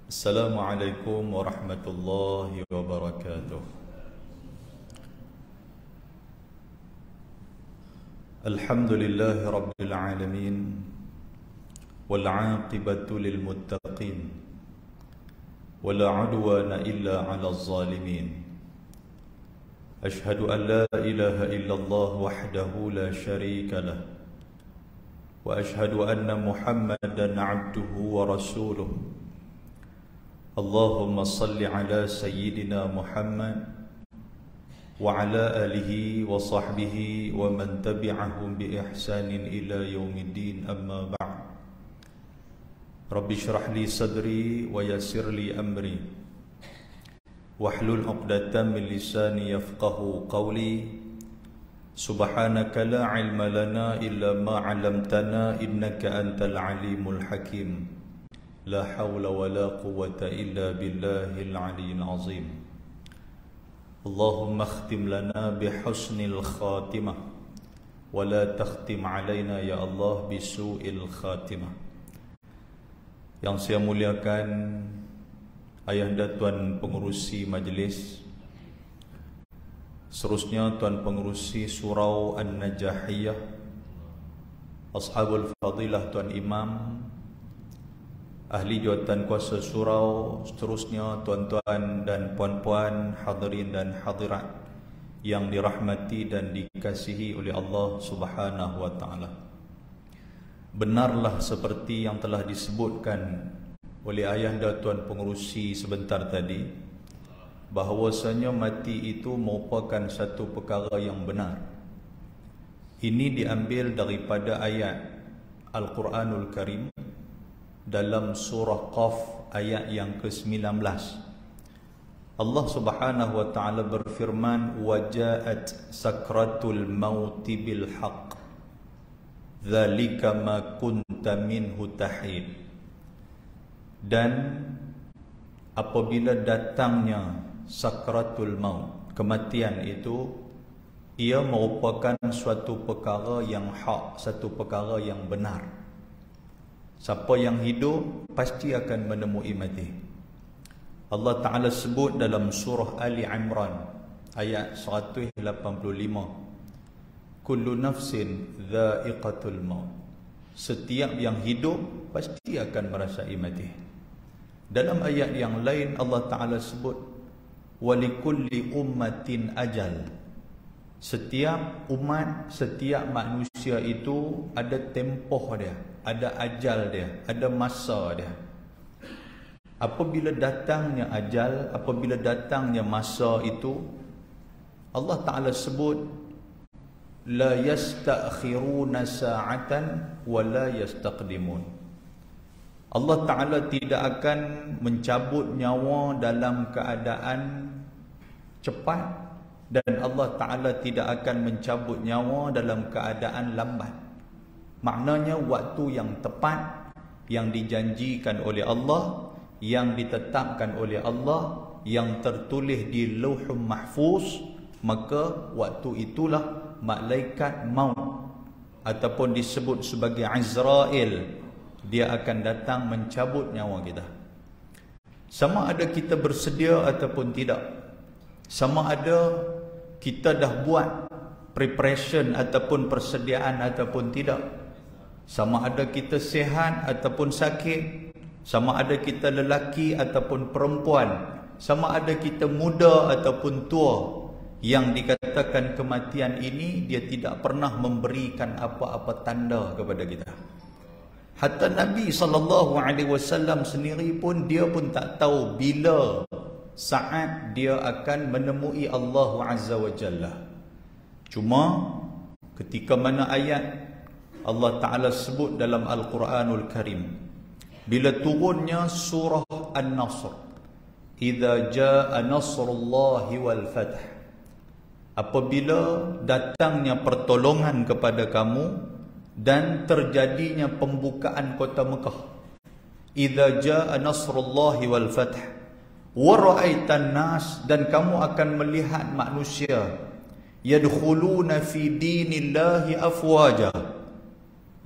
Assalamualaikum warahmatullahi wabarakatuh. Alhamdulillahi rabbil alamin, wal 'aqibatu lil muttaqin, wala 'udwana illa 'alal zalimin. Ashhadu an la ilaha illallah wahdahu la syarika lah, wa ashhadu anna Muhammadan 'abduhu wa rasuluh. Allahumma salli ala sayyidina Muhammad wa ala alihi wa sahbihi wa man tabi'ahum bi ihsanin ila yaumiddin, amma ba'd. Rabbi shrah li sadri wa yassir li amri wahlul 'uqdatam min lisani yafqahu qawli. Subhanaka la ilma lana illa ma 'allamtana innaka antal alimul hakim. La hawla wa la quwwata illa billahil aliyyil azim. Allahumma akhtim lana bihusnil khatimah wa la takhtim alaina ya Allah bisu'il khatimah. Yang saya muliakan ayahanda tuan pengurusi majlis, seterusnya tuan pengurusi surau An-Najahiyah, ashabul fadilah, tuan imam, ahli jawatan kuasa surau, seterusnya tuan-tuan dan puan-puan, hadirin dan hadirat yang dirahmati dan dikasihi oleh Allah Subhanahu wa taala. Benarlah seperti yang telah disebutkan oleh ayahanda tuan pengurusi sebentar tadi, bahawasanya mati itu merupakan satu perkara yang benar. Ini diambil daripada ayat Al-Quranul Karim dalam surah Qaf ayat yang ke-19. Allah Subhanahu wa taala berfirman, "Wajaat sakratul mauti bil haqq, dzalika ma kunta minhu tahid." Dan apabila datangnya sakratul maut, kematian itu, ia merupakan suatu perkara yang hak, satu perkara yang benar. Siapa yang hidup pasti akan menemui mati. Allah Ta'ala sebut dalam surah Ali Imran ayat 185, Kullu nafsin dha'iqatul maut. Setiap yang hidup pasti akan merasai mati. Dalam ayat yang lain Allah Ta'ala sebut, Walikulli ummatin ajal. Setiap umat, setiap manusia itu ada tempoh dia, ada ajal dia, ada masa dia. Apabila datangnya ajal, apabila datangnya masa itu, Allah Ta'ala sebut, La yasta'khiruna sa'atan wa la yastaqdimun. Allah Ta'ala tidak akan mencabut nyawa dalam keadaan cepat, dan Allah Ta'ala tidak akan mencabut nyawa dalam keadaan lambat. Maknanya waktu yang tepat, yang dijanjikan oleh Allah, yang ditetapkan oleh Allah, yang tertulis di Lauhul Mahfuz, maka waktu itulah malaikat maut ataupun disebut sebagai Azrail, dia akan datang mencabut nyawa kita. Sama ada kita bersedia ataupun tidak, sama ada kita dah buat preparation ataupun persediaan ataupun tidak, sama ada kita sihat ataupun sakit, sama ada kita lelaki ataupun perempuan, sama ada kita muda ataupun tua, yang dikatakan kematian ini dia tidak pernah memberikan apa-apa tanda kepada kita. Hatta Nabi SAW sendiri pun, dia pun tak tahu bila saat dia akan menemui Allah Azza wa Jalla. Cuma ketika mana ayat Allah Ta'ala sebut dalam Al-Quranul Karim, bila turunnya surah An-Nasr, Idza jaa nasrullahi wal fath, apabila datangnya pertolongan kepada kamu dan terjadinya pembukaan kota Mekah. Idza jaa nasrullahi wal fath wa ra'aitan nas, dan kamu akan melihat manusia yadkhuluna fi dinillahi afwaja.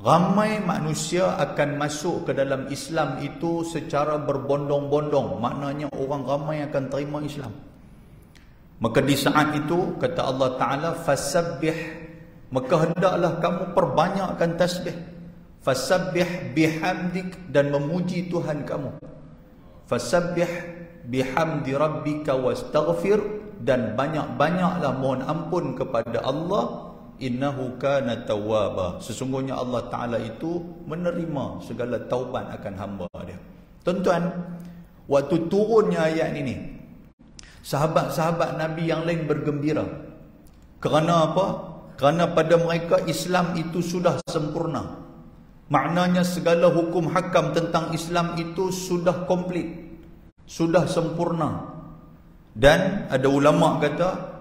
Ramai manusia akan masuk ke dalam Islam itu secara berbondong-bondong. Maknanya orang ramai akan terima Islam. Maka di saat itu kata Allah Ta'ala, fasabbih, maka hendaklah kamu perbanyakkan tasbih. Fasabbih bihamdik, dan memuji Tuhan kamu. Fasabbih bihamdi rabbika wastaghfir, dan banyak-banyaklah mohon ampun kepada Allah. Innahu kana tawwaba, sesungguhnya Allah Ta'ala itu menerima segala taubat akan hamba dia. Tuan-tuan, waktu turunnya ayat ini, sahabat-sahabat Nabi yang lain bergembira. Kerana apa? Kerana pada mereka Islam itu sudah sempurna. Maknanya segala hukum hakam tentang Islam itu sudah komplit, sudah sempurna. Dan ada ulama kata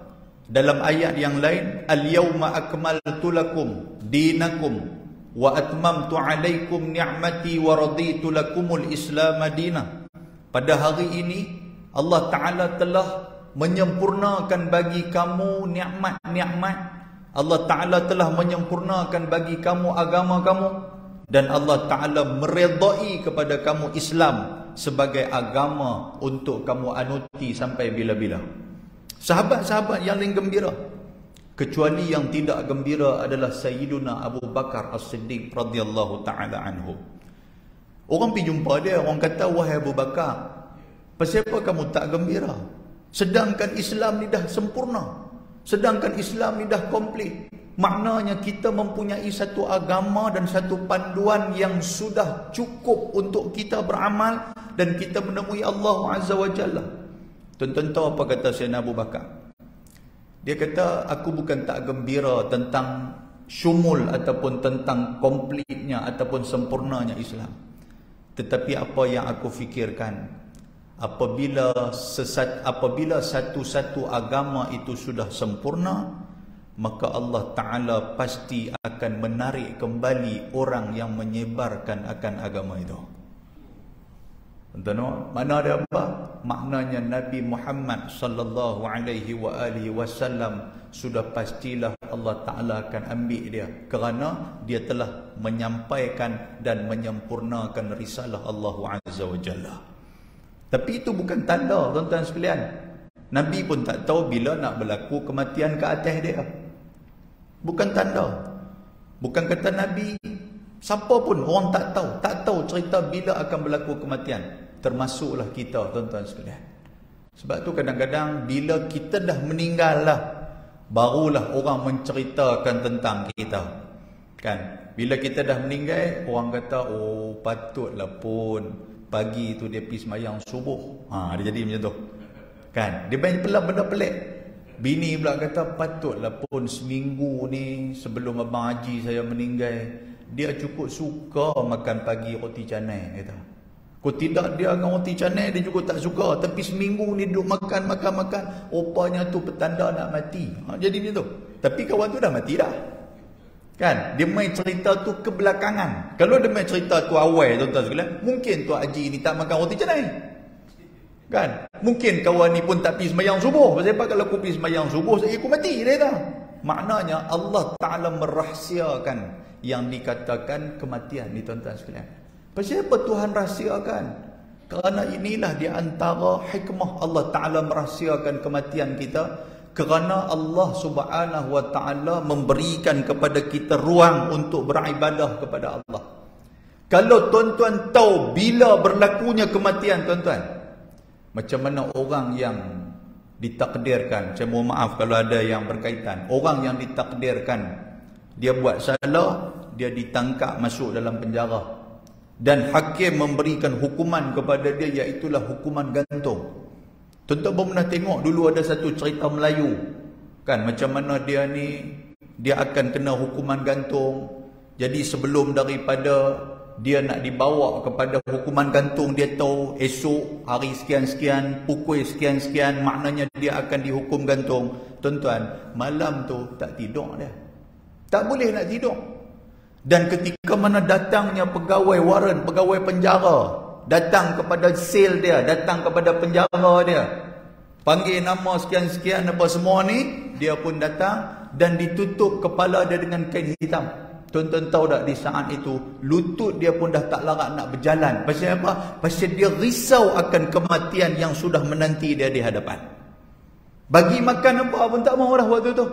dalam ayat yang lain, al-yawma akmaltu lakum dinakum wa atmamtu alaikum ni'mati wa raditu lakumul islam madinah. Pada hari ini Allah Ta'ala telah menyempurnakan bagi kamu nikmat-nikmat. Allah Ta'ala telah menyempurnakan bagi kamu agama kamu, dan Allah Ta'ala meredai kepada kamu Islam sebagai agama untuk kamu anuti sampai bila-bila. Sahabat-sahabat yang lain gembira. Kecuali yang tidak gembira adalah Sayyiduna Abu Bakar As-Siddiq radhiyallahu ta'ala anhu. Orang pergi jumpa dia, orang kata, wahai Abu Bakar, pasal apa kamu tak gembira? Sedangkan Islam ni dah sempurna, sedangkan Islam ni dah komplit. Maknanya kita mempunyai satu agama dan satu panduan yang sudah cukup untuk kita beramal dan kita menemui Allah Azza wa Jalla. Tuan-tuan tahu apa kata Sayyidina Abu Bakar? Dia kata, aku bukan tak gembira tentang syumul ataupun tentang komplitnya ataupun sempurnanya Islam. Tetapi apa yang aku fikirkan, apabila satu-satu agama itu sudah sempurna, maka Allah Ta'ala pasti akan menarik kembali orang yang menyebarkan akan agama itu. Tuan-tuan, mana ada apa? Maknanya Nabi Muhammad sallallahu alaihi wasallam sudah pastilah Allah Ta'ala akan ambil dia, kerana dia telah menyampaikan dan menyempurnakan risalah Allah Azza wa Jalla. Tapi itu bukan tanda, tuan-tuan sekalian. Nabi pun tak tahu bila nak berlaku kematian ke atas dia. Bukan tanda. Bukan kata Nabi, siapa pun orang tak tahu cerita bila akan berlaku kematian. Termasuklah kita, tuan-tuan sekalian. Sebab tu kadang-kadang bila kita dah meninggal lah, barulah orang menceritakan tentang kita. Kan? Bila kita dah meninggal, orang kata, oh patutlah pun pagi tu dia pergi sembahyang subuh. Dia jadi macam tu. Kan? Dia banyak benda pelik. Bini pula kata, patutlah pun seminggu ni sebelum Abang Haji saya meninggal, dia cukup suka makan pagi roti canai, kata. Kalau tidak dia dengan roti canai dia juga tak suka, tapi seminggu ni duduk makan, rupanya tu petanda nak mati. Jadi macam tu. Tapi kawan tu dah mati dah. Kan? Dia main cerita tu kebelakangan. Kalau dia main cerita tu awal, tuan-tuan sekalian, mungkin tu Haji ni tak makan roti canai. Kan? Mungkin kawan ni pun tak pergi sembahyang subuh. Pasal apa kalau aku pergi sembahyang subuh, aku mati dia dah. Maknanya Allah Ta'ala merahsiakan yang dikatakan kematian ni, tuan-tuan sekalian. Pasal apa Tuhan rahsiakan? Kerana inilah di antara hikmah Allah Ta'ala merahsiakan kematian kita. Kerana Allah Subhanahu wa Ta'ala memberikan kepada kita ruang untuk beribadah kepada Allah. Kalau tuan-tuan tahu bila berlakunya kematian, tuan-tuan, macam mana orang yang ditakdirkan, saya mohon maaf kalau ada yang berkaitan, orang yang ditakdirkan dia buat salah, dia ditangkap masuk dalam penjara, dan hakim memberikan hukuman kepada dia, iaitulah hukuman gantung. Tuan-tuan pernah tengok dulu ada satu cerita Melayu, kan, macam mana dia ni, dia akan kena hukuman gantung. Jadi sebelum daripada dia nak dibawa kepada hukuman gantung, dia tahu esok hari sekian-sekian, pukul sekian-sekian, maknanya dia akan dihukum gantung. Tuan-tuan, malam tu tak tidur dia. Tak boleh nak tidur. Dan ketika mana datangnya pegawai waran, pegawai penjara, datang kepada sel dia, datang kepada penjara dia, panggil nama sekian-sekian apa semua ni, dia pun datang dan ditutup kepala dia dengan kain hitam. Tuan-tuan tahu tak, di saat itu lutut dia pun dah tak larat nak berjalan. Pasal apa? Pasal dia risau akan kematian yang sudah menanti dia di hadapan. Bagi makan apa pun tak mau dah waktu tu.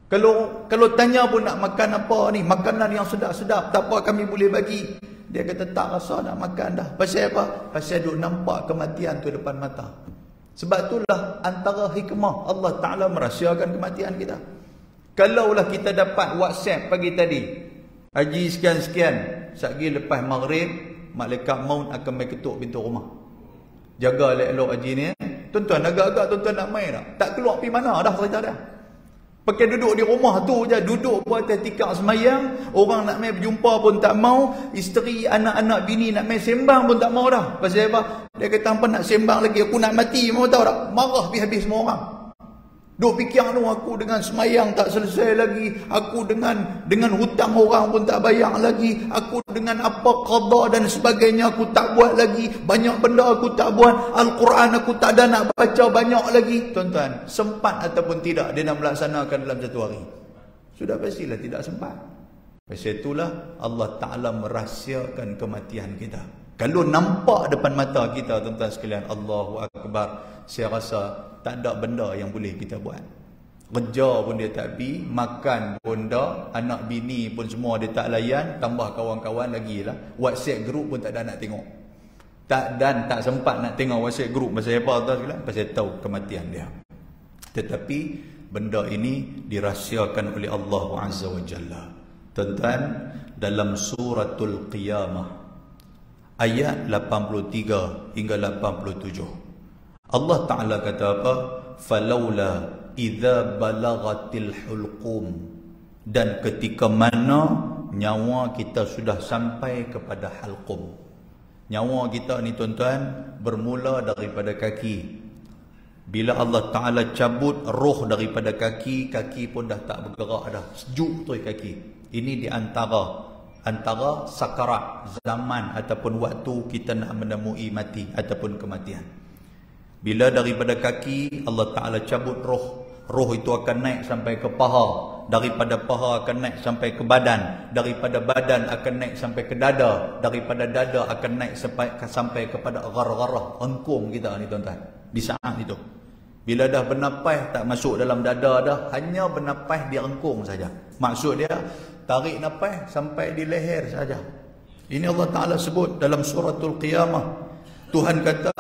Kalau tanya pun nak makan apa ni, makanan yang sedap-sedap, tak apa kami boleh bagi. Dia kata tak rasa nak makan dah. Pasal apa? Pasal duk nampak kematian tu depan mata. Sebab itulah antara hikmah Allah Ta'ala merahsiakan kematian kita. Kalaulah kita dapat WhatsApp pagi tadi, haji sekian-sekian, sekali lepas maghrib, malaikat maut akan main ketuk pintu rumah. Jaga elok-elok haji ni. Tuan-tuan agak-agak tuan-tuan nak main tak? Tak keluar pergi mana dah cerita dah. Pakai duduk di rumah tu je, duduk pun atas tikar semayang, orang nak main berjumpa pun tak mau, isteri, anak-anak, bini nak main sembang pun tak mau dah. Pasal apa? Dia kata apa nak sembang lagi, aku nak mati, mau tahu tak? Marah habis semua orang. Duk fikir tu, aku dengan semayang tak selesai lagi, aku dengan hutang orang pun tak bayar lagi, aku dengan apa qada dan sebagainya aku tak buat lagi, banyak benda aku tak buat, Al-Quran aku tak ada nak baca banyak lagi. Tuan-tuan, sempat ataupun tidak dia nak melaksanakan dalam satu hari? Sudah pastilah tidak sempat. Pasal itulah Allah Ta'ala merahsiakan kematian kita. Kalau nampak depan mata kita, tuan-tuan sekalian, Allahu Akbar, saya rasa tak ada benda yang boleh kita buat. Kerja pun dia tak pergi, makan pun tak, anak bini pun semua dia tak layan, tambah kawan-kawan lagi lah. WhatsApp group pun tak ada nak tengok. Tak sempat nak tengok WhatsApp group. Pasal apa tuan sekalian? Pasal tahu kematian dia. Tetapi benda ini dirahsiakan oleh Allah Azza wa Jalla. Tuan-tuan, dalam suratul Qiyamah ayat 83 hingga 87, Allah Ta'ala kata apa? Falaula idza balagatil hulqum, dan ketika mana nyawa kita sudah sampai kepada halqum. Nyawa kita ni tuan-tuan bermula daripada kaki. Bila Allah Ta'ala cabut roh daripada kaki, kaki pun dah tak bergerak dah, sejuk tu kaki. Ini di antara sakarat zaman ataupun waktu kita nak menemui mati ataupun kematian. Bila daripada kaki Allah Ta'ala cabut roh itu akan naik sampai ke paha, daripada paha akan naik sampai ke badan, daripada badan akan naik sampai ke dada, daripada dada akan naik sampai kepada gar-garah, engkung kita ni tuan-tuan. Di saat itu bila dah bernafas tak masuk dalam dada dah, hanya bernafas di engkung saja. Maksud dia tarik nafas sampai di leher saja. Ini Allah Ta'ala sebut dalam suratul Qiyamah. Tuhan kata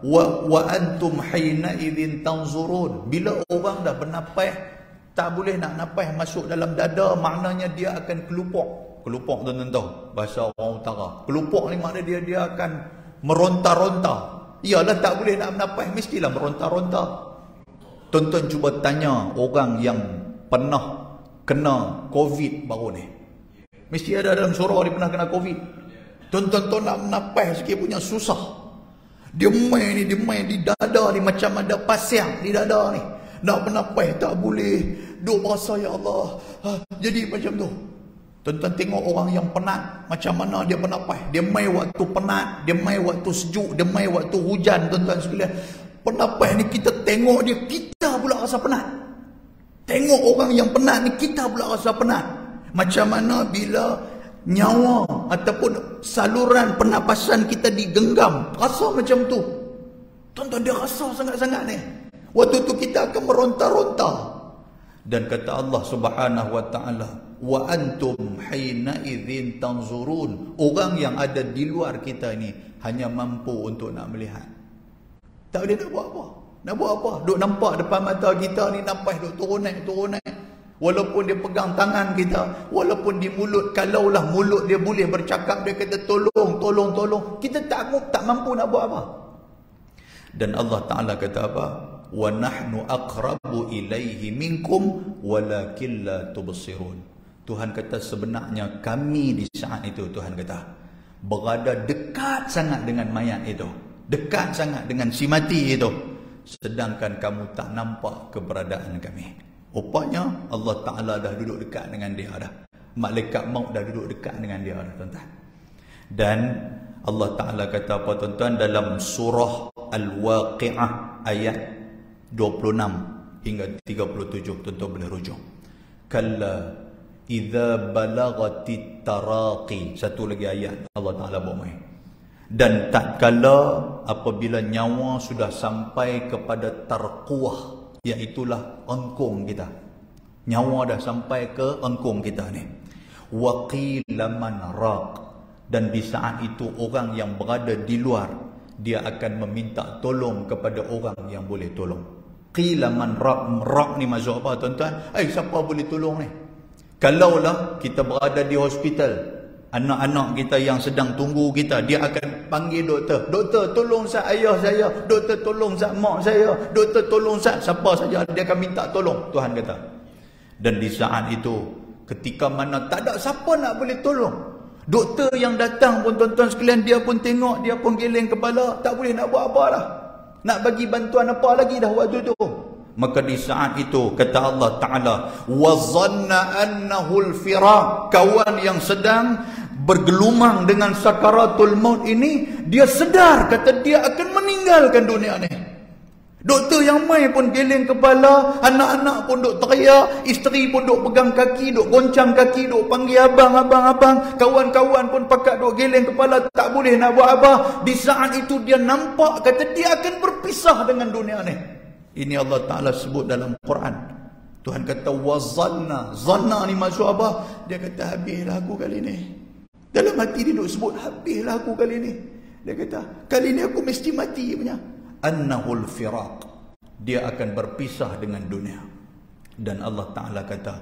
wa antum hina idzin tanzurun. Bila orang dah bernafas tak boleh nak nafas masuk dalam dada, maknanya dia akan kelupuk. Kelupuk tuan-tuan tahu bahasa orang utara. Kelupuk ni maknanya dia akan meronta-ronta. Iyalah tak boleh nak bernafas, mestilah meronta-ronta. Tuan-tuan cuba tanya orang yang pernah kena COVID baru ni. Mesti ada dalam surau dia pernah kena COVID. Tuan-tuan tahu nak bernafas sikit punya susah. Dia main di dada ni macam ada pasir di dada ni. Nak bernafas tak boleh. Duk berasa ya Allah. Jadi macam tu. Tuan-tuan tengok orang yang penat, macam mana dia bernafas. Dia main waktu penat, dia main waktu sejuk, dia main waktu hujan, tuan-tuan sekalian. Bernafas ni kita tengok dia, kita pula rasa penat. Tengok orang yang penat ni, kita pula rasa penat. Macam mana bila nyawa ataupun saluran pernafasan kita digenggam, rasa macam tu. Tuan-tuan, dia rasa sangat-sangat ni. Waktu tu kita akan meronta-ronta. Dan kata Allah Subhanahu wa Ta'ala, wa antum hina idzin tanzurun. Orang yang ada di luar kita ni hanya mampu untuk nak melihat. Tak boleh nak buat apa. Nak buat apa? Duk nampak depan mata kita ni, nafas duk turun naik. Walaupun dia pegang tangan kita, walaupun di mulut, kalaulah mulut dia boleh bercakap, dia kata tolong. Kita tak mampu nak buat apa. Dan Allah Ta'ala kata apa? Wa nahnu aqrabu ilaihi minkum walakin la tubsirun. Tuhan kata sebenarnya kami di saat itu, Tuhan kata, berada dekat sangat dengan mayat itu, dekat sangat dengan si mati itu, sedangkan kamu tak nampak keberadaan kami. Rupanya Allah Ta'ala dah duduk dekat dengan dia dah. Malaikat maut dah duduk dekat dengan dia dah, tuan-tuan. Dan Allah Ta'ala kata apa, tuan-tuan, dalam surah Al-Waqi'ah ayat 26 hingga 37, tuan-tuan boleh rujuk. Kalla idza balagatit taraqi. Satu lagi ayat Allah Taala buat main. Dan tatkala apabila nyawa sudah sampai kepada tarquah, iaitulah engkung kita. Nyawa dah sampai ke engkung kita ni. Wa qila man raq. Dan di saat itu orang yang berada di luar, dia akan meminta tolong kepada orang yang boleh tolong. Qila man raq. Raq ni maksud apa tuan-tuan? Siapa boleh tolong ni? Kalaulah kita berada di hospital, anak-anak kita yang sedang tunggu kita, dia akan panggil doktor. Doktor tolong sat ayah saya, doktor tolong sat mak saya, doktor tolong sat siapa saja, dia akan minta tolong, Tuhan kata. Dan di saat itu, ketika mana tak ada siapa nak boleh tolong, doktor yang datang pun tuan-tuan sekalian, dia pun tengok, dia pun geleng kepala, tak boleh nak buat apa dah. Nak bagi bantuan apa lagi dah waktu tu. Maka di saat itu kata Allah Ta'ala, wa zanna annahu al-firaq. Kawan yang sedang bergelumang dengan sakaratul maut ini, dia sedar kata dia akan meninggalkan dunia ni. Doktor yang main pun geleng kepala, anak-anak pun duk teriak, isteri pun duk pegang kaki, duk goncang kaki, duk panggil abang, kawan-kawan pun pakat duk geleng kepala, tak boleh nak buat apa. Di saat itu dia nampak kata dia akan berpisah dengan dunia ni. Ini Allah Ta'ala sebut dalam Quran. Tuhan kata wazanna. Zanna ni maksud apa? Dia kata habislah aku kali ni. Dalam hati dia duk sebut habislah aku kali ni. Dia kata kali ni aku mesti mati punya. Annahul firaq. Dia akan berpisah dengan dunia. Dan Allah Ta'ala kata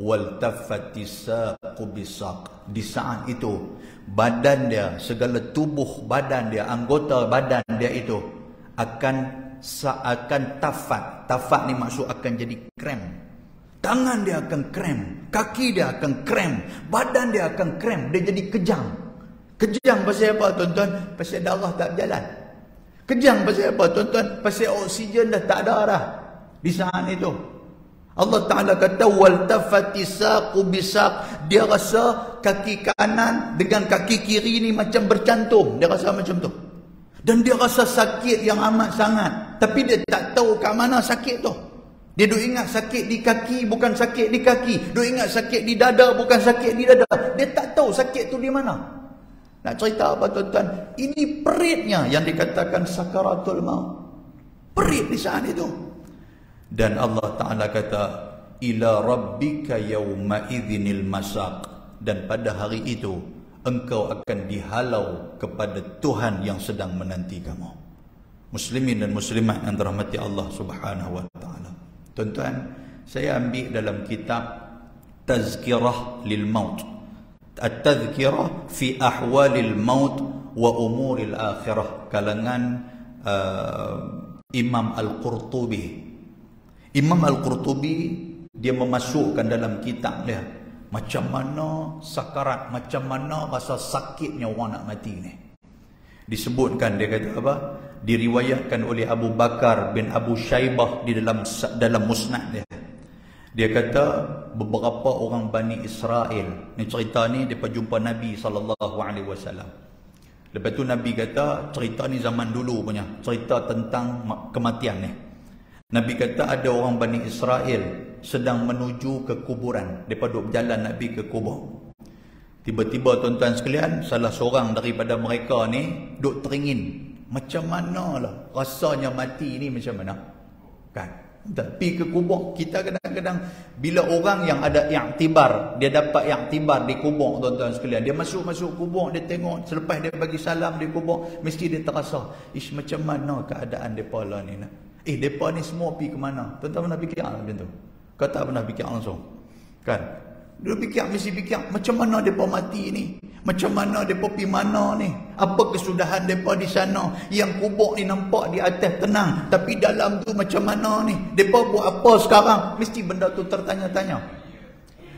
wal taffatis saqu bisaq. Di saat itu badan dia, segala tubuh badan dia, anggota badan dia itu akan tafat. Tafat ni maksud akan jadi krem. Tangan dia akan krem, kaki dia akan krem, badan dia akan krem, dia jadi kejang. Kejang pasal apa tuan-tuan? Pasal darah tak berjalan. Kejang pasal apa tuan-tuan? Pasal oksigen dah tak ada dah di saat itu. Allah Ta'ala kata wal tafati saqu bisaq. Dia rasa kaki kanan dengan kaki kiri ni macam bercantum. Dia rasa macam tu. Dan dia rasa sakit yang amat sangat. Tapi dia tak tahu kat mana sakit tu. Dia duk ingat sakit di kaki, bukan sakit di kaki. Duk ingat sakit di dada, bukan sakit di dada. Dia tak tahu sakit tu di mana. Nak cerita apa tuan-tuan? Ini peritnya yang dikatakan sakaratul maut. Perit di saat itu. Dan Allah Ta'ala kata ila rabbika yawma idzinil masaq. Dan pada hari itu engkau akan dihalau kepada Tuhan yang sedang menanti kamu. Muslimin dan muslimat yang dirahmati Allah Subhanahu wa Ta'ala. Tuan-tuan, saya ambil dalam kitab Tazkirah lil Maut. At-Tazkirah fi ahwalil maut wa umuril akhirah, kalangan Imam Al-Qurtubi. Imam Al-Qurtubi dia memasukkan dalam kitab dia macam mana sakarat, macam mana rasa sakitnya orang nak mati ni. Disebutkan, dia kata apa? Diriwayatkan oleh Abu Bakar bin Abu Shaybah di dalam musnad dia. Dia kata beberapa orang Bani Israel, ni cerita ni depa jumpa Nabi SAW. Lepas tu Nabi kata cerita ni zaman dulu punya, cerita tentang kematian ni. Nabi kata ada orang Bani Israel sedang menuju ke kuburan. Mereka duduk berjalan nak pergi ke kubur. Tiba-tiba tuan-tuan sekalian, salah seorang daripada mereka ni duduk teringin. Macam mana lah rasanya mati ni, macam mana? Kan? Pergi ke kubur. Kita kadang-kadang bila orang yang ada i'tibar, dia dapat i'tibar di kubur tuan-tuan sekalian. Dia masuk kubur, dia tengok, selepas dia bagi salam di kubur, mesti dia terasa, ish macam mana keadaan mereka lah ni nak. Mereka ni semua pergi ke mana? Tuan-tuan pernah fikir macam tu? Kau tak pernah fikir langsung? Kan? Dia fikir, mesti fikir, macam mana mereka mati ni? Macam mana mereka pergi mana ni? Apa kesudahan mereka di sana? Yang kubur ni nampak di atas tenang, tapi dalam tu macam mana ni? Mereka buat apa sekarang? Mesti benda tu tertanya-tanya.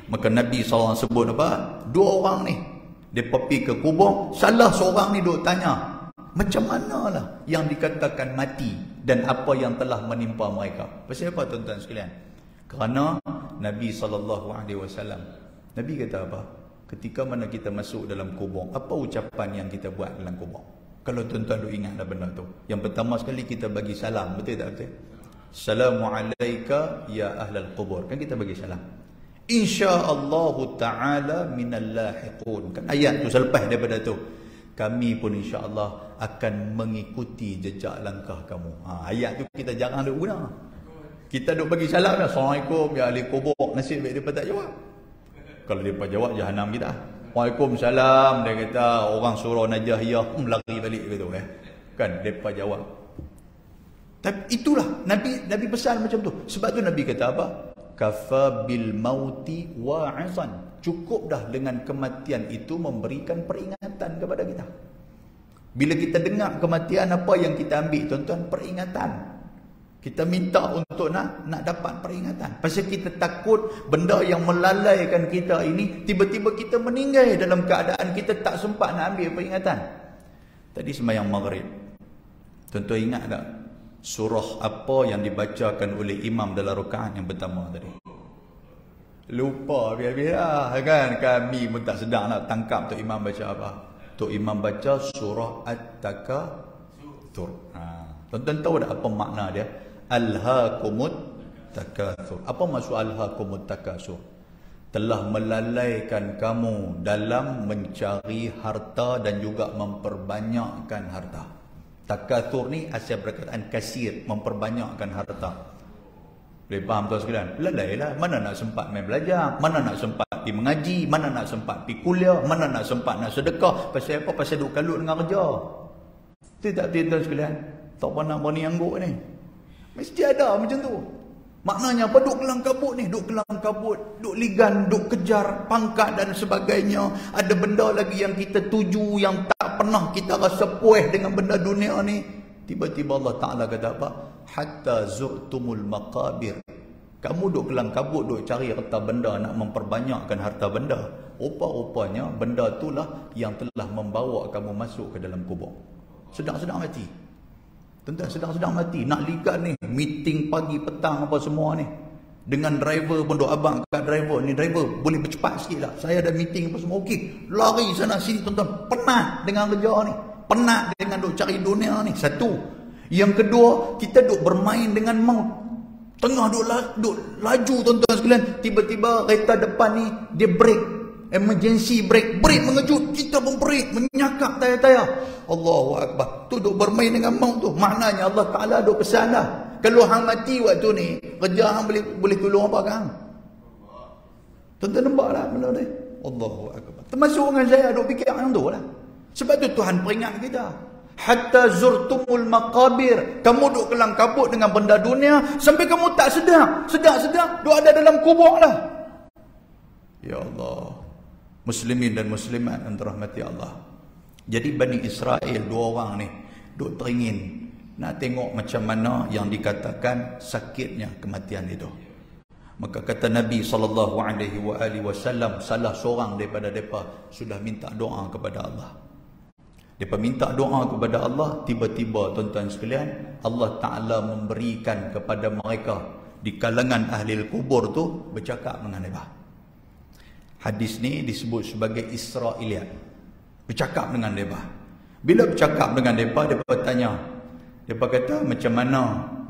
Maka Nabi SAW sebut apa? Dua orang ni, mereka pergi ke kubur, salah seorang ni duk tanya, macam manalah yang dikatakan mati dan apa yang telah menimpa mereka. Pasal apa tuan-tuan sekalian? Kerana Nabi SAW, Nabi kata apa? Ketika mana kita masuk dalam kubur, apa ucapan yang kita buat dalam kubur? Kalau tuan-tuan ingatlah benda tu. Yang pertama sekali kita bagi salam, betul tak betul? Assalamualaikum ya ahlal kubur. Kan kita bagi salam. InsyaAllah ta'ala minal lahiqun. Kan ayat tu selepas daripada tu, kami pun insyaAllah akan mengikuti jejak langkah kamu. Ayat tu kita jarang duk guna. Kita duk bagi salam, Assalamualaikum ya ahli kubur. Nasib baik mereka tak jawab. Kalau mereka jawab, jahanam kita. Waalaikumsalam, dia kata orang surau Najahiyah lari balik gitu kan mereka jawab. Tapi itulah Nabi pesan macam tu. Sebab tu Nabi kata apa? Kafa bil mauti wa'izan. Cukup dah dengan kematian itu memberikan peringatan kepada kita. Bila kita dengar kematian, apa yang kita ambil tuan-tuan? Peringatan. Kita minta untuk nak dapat peringatan. Pasal kita takut benda yang melalaikan kita ini, tiba-tiba kita meninggal dalam keadaan kita tak sempat nak ambil peringatan. Tadi sembahyang maghrib, tuan-tuan ingat tak surah apa yang dibacakan oleh imam dalam rakaat yang pertama tadi? Lupa biar-biar kan. Kami pun tak sedang nak tangkap Tok Imam baca apa. Tok Imam baca surah At-Takatsur. Tuan-tuan tahu tak apa makna dia? Alhaakumut takatsur. Apa maksud alhaakumut takatsur? Telah melalaikan kamu dalam mencari harta dan juga memperbanyakkan harta. Takatsur ni asal perkataan kasir, memperbanyakkan harta. Boleh faham tuan sekalian? Lalailah. Mana nak sempat main belajar, mana nak sempat pergi mengaji, mana nak sempat pergi kuliah, mana nak sempat nak sedekah. Pasal apa? Pasal duk kalut dengan kerja. Tak tuan sekalian? Tak pernah berani angguk ni. Mesti ada macam tu. Maknanya apa? Duk kelang kabut ni, duk kelang kabut, duk ligan, duk kejar pangkat dan sebagainya. Ada benda lagi yang kita tuju yang tak pernah kita rasa puas dengan benda dunia ni. Tiba-tiba Allah Ta'ala kata apa? Hatta zu'tumul maqabir. Kamu duk kelang kabut, duk cari harta benda, nak memperbanyakkan harta benda. Rupa-rupanya benda itulah yang telah membawa kamu masuk ke dalam kubur. Sedang-sedang mati. Tuan-tuan, sedang-sedang mati. Nak ligat ni, meeting pagi, petang apa semua ni. Dengan driver pun duk abang kat driver. Ni driver boleh bercepat sikit lah. Saya ada meeting apa semua. Okey, lari sana sini tuan-tuan. Penat dengan kerja ni. Penat dengan duk cari dunia ni. Satu. Yang kedua, kita duk bermain dengan maut. Tengah duk laju tuan-tuan sekalian. Tiba-tiba kereta depan ni dia break. Emergency break. Break mengejut. Kita pun break. Menyakap tayar-tayar. Allahu Akbar. Tu duk bermain dengan maut tu. Maknanya Allah Ta'ala duk pesan dah. Kalau hang mati waktu ni, kerja hang boleh tolong apa kan? Tuan-tuan nampak tak benda ni? Allahu Akbar. Termasuk dengan saya duk fikir hang tu lah. Sebab tu Tuhan peringat kita. Hatta zurtumul maqabir. Kamu duk kelang kabut dengan benda dunia sampai kamu tak sedar. Sedar duk ada dalam kubur lah. Ya Allah. Muslimin dan muslimat yang dirahmati Allah. Jadi Bani Israel dua orang ni duk teringin nak tengok macam mana yang dikatakan sakitnya kematian itu. Maka kata Nabi SAW, salah seorang daripada mereka sudah minta doa kepada Allah. Mereka minta doa kepada Allah, tiba-tiba tuan-tuan sekalian, Allah Ta'ala memberikan kepada mereka di kalangan ahli kubur tu bercakap dengan mereka. Hadis ni disebut sebagai Israiliyat. Bercakap dengan mereka. Bila bercakap dengan mereka, mereka tanya. Mereka kata, macam mana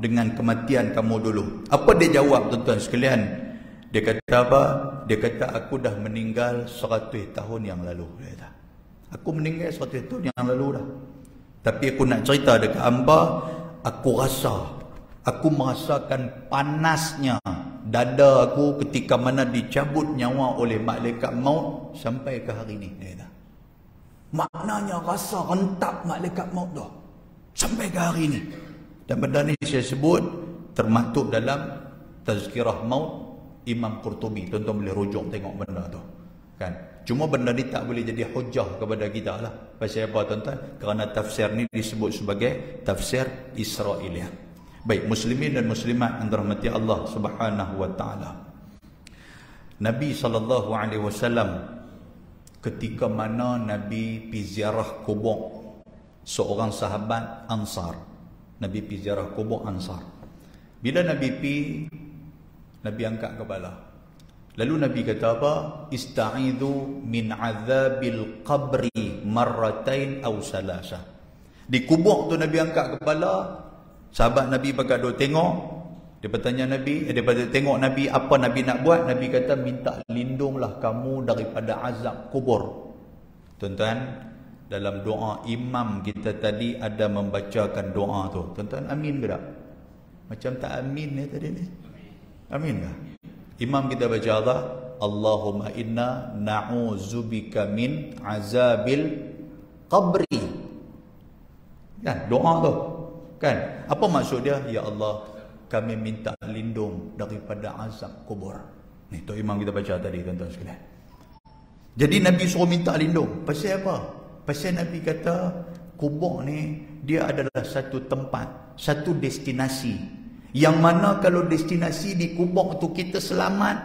dengan kematian kamu dulu? Apa dia jawab tuan-tuan sekalian? Dia kata apa? Dia kata, aku dah meninggal 100 tahun yang lalu. Dia kata, aku meninggal 100 tahun yang lalu dah. Tapi aku nak cerita dekat hamba, aku merasakan panasnya dada aku ketika mana dicabut nyawa oleh malaikat maut sampai ke hari ni. Dia kata, maknanya rasa rentap malaikat maut dah sampai ke hari ni. Dan benda ni saya sebut termaktub dalam Tazkirah Maut Imam Qurtubi. Tuan-tuan boleh rujuk tengok benda tu kan. Cuma benda ni tak boleh jadi hujah kepada kita lah. Pasal apa tuan-tuan? Kerana tafsir ni disebut sebagai tafsir Israiliyah. Baik, muslimin dan muslimat yang dirahmati Allah Subhanahu wa taala. Nabi SAW ketika mana Nabi pergi ziarah kubur seorang sahabat Ansar. Nabi pergi ziarah kubur Ansar. Bila Nabi pergi, Nabi angkat kepala. Lalu Nabi kata apa? Ista'idhu min azabil qabri marratain aw salasa. Di kubur tu Nabi angkat kepala. Sahabat Nabi pakat duk tengok. Dia bertanya Nabi, daripada tengok Nabi, apa Nabi nak buat? Nabi kata, minta lindunglah kamu daripada azab kubur. Tuan-tuan, dalam doa imam kita tadi ada membacakan doa tu. Tuan-tuan amin ke tak? Macam tak amin ni tadi ni. Amin ke? Imam kita baca Allah, Allahumma inna na'udzubika min azabil qabri. Kan doa tu. Kan? Apa maksud dia? Ya Allah, kami minta lindung daripada azab kubur. Ni tu imam kita baca tadi, tuan-tuan sekalian. Jadi Nabi suruh minta lindung. Pasal apa? Pasal Nabi kata kubur ni dia adalah satu tempat, satu destinasi, yang mana kalau destinasi di kubur tu kita selamat,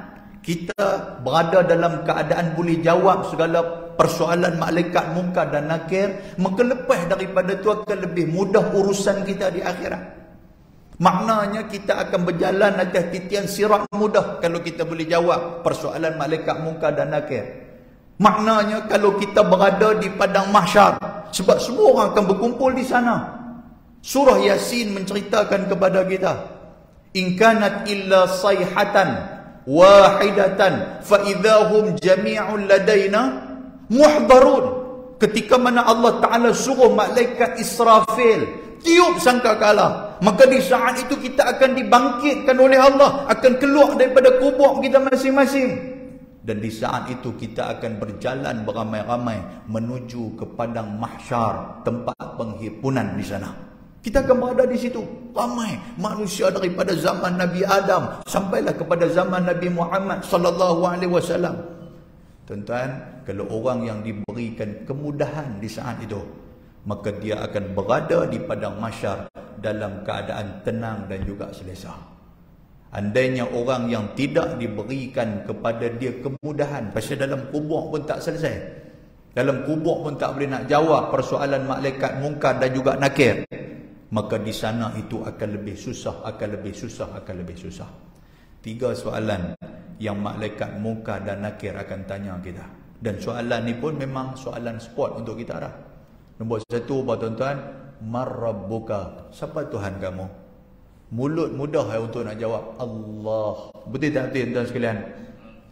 kita berada dalam keadaan boleh jawab segala persoalan malaikat munkar dan nakir, maka lepas daripada tu akan lebih mudah urusan kita di akhirat. Maknanya kita akan berjalan atas titian sirat mudah kalau kita boleh jawab persoalan malaikat munkar dan nakir. Maknanya kalau kita berada di padang mahsyar, sebab semua orang akan berkumpul di sana. Surah Yasin menceritakan kepada kita, in kanat illa sayhatan wahidatan fa idahum jami'un ladaina muhdarun. Ketika mana Allah Ta'ala suruh malaikat Israfil tiup sangkakala, maka di saat itu kita akan dibangkitkan oleh Allah, akan keluar daripada kubur kita masing-masing. Dan di saat itu kita akan berjalan beramai-ramai menuju ke padang mahsyar, tempat penghimpunan di sana. Kita akan berada di situ. Ramai manusia daripada zaman Nabi Adam sampailah kepada zaman Nabi Muhammad sallallahu alaihi wasallam. Tuan-tuan, kalau orang yang diberikan kemudahan di saat itu, maka dia akan berada di padang mahsyar dalam keadaan tenang dan juga selesa. Andainya orang yang tidak diberikan kepada dia kemudahan, pasal dalam kubur pun tak selesai, dalam kubur pun tak boleh nak jawab persoalan malaikat munkar dan juga nakir, maka di sana itu akan lebih susah, akan lebih susah, akan lebih susah. 3 soalan yang malaikat munkar dan nakir akan tanya kita. Dan soalan ni pun memang soalan sport untuk kita dah. Nombor 1, tuan-tuan, Mar Rabbuka, siapa Tuhan kamu? Mulut mudah untuk nak jawab Allah. Betul tak tuan-tuan sekalian?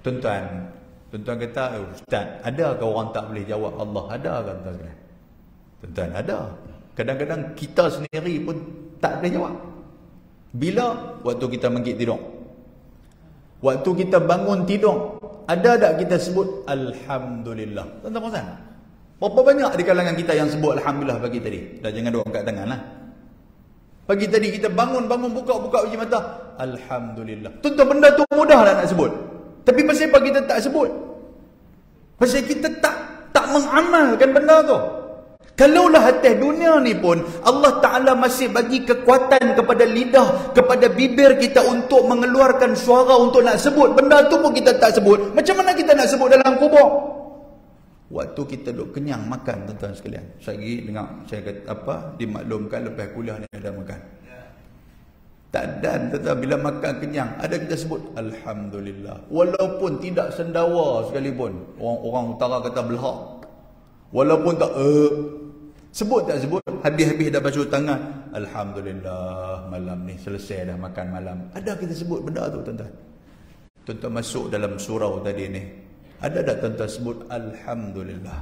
Tuan-tuan kata, Ustaz, adakah orang tak boleh jawab Allah? Ada kan tuan-tuan sekalian? Tuan-tuan, ada. Kadang-kadang kita sendiri pun tak boleh jawab. Bila? Waktu kita menggigit tidur. Waktu kita bangun tidur, ada tak kita sebut Alhamdulillah? Tuan-tuan perasan? Berapa banyak di kalangan kita yang sebut Alhamdulillah pagi tadi? Dah jangan duduk angkat tangan lah. Pagi tadi kita bangun, buka biji mata, Alhamdulillah. Tuan-tuan, benda tu mudah lah nak sebut. Tapi pasal apa kita tak sebut? Pasal kita tak mengamalkan benda tu. Kalaulah atas dunia ni pun Allah Ta'ala masih bagi kekuatan kepada lidah, kepada bibir kita untuk mengeluarkan suara untuk nak sebut, benda tu pun kita tak sebut. Macam mana kita nak sebut dalam kubur? Waktu kita duduk kenyang makan, tuan-tuan sekalian. Saya dengar, saya kata dimaklumkan lepas kuliah ni ada makan. Tak dan tuan-tuan, bila makan kenyang, ada kita sebut Alhamdulillah. Walaupun tidak sendawa sekalipun. Orang utara kata belhak. Walaupun tak sebut tak sebut, habis-habis dah basuh tangan, Alhamdulillah, malam ni selesai dah makan malam. Ada kita sebut benda tu, tuan-tuan. Tuan-tuan masuk dalam surau tadi ni, ada tak tuan-tuan sebut Alhamdulillah?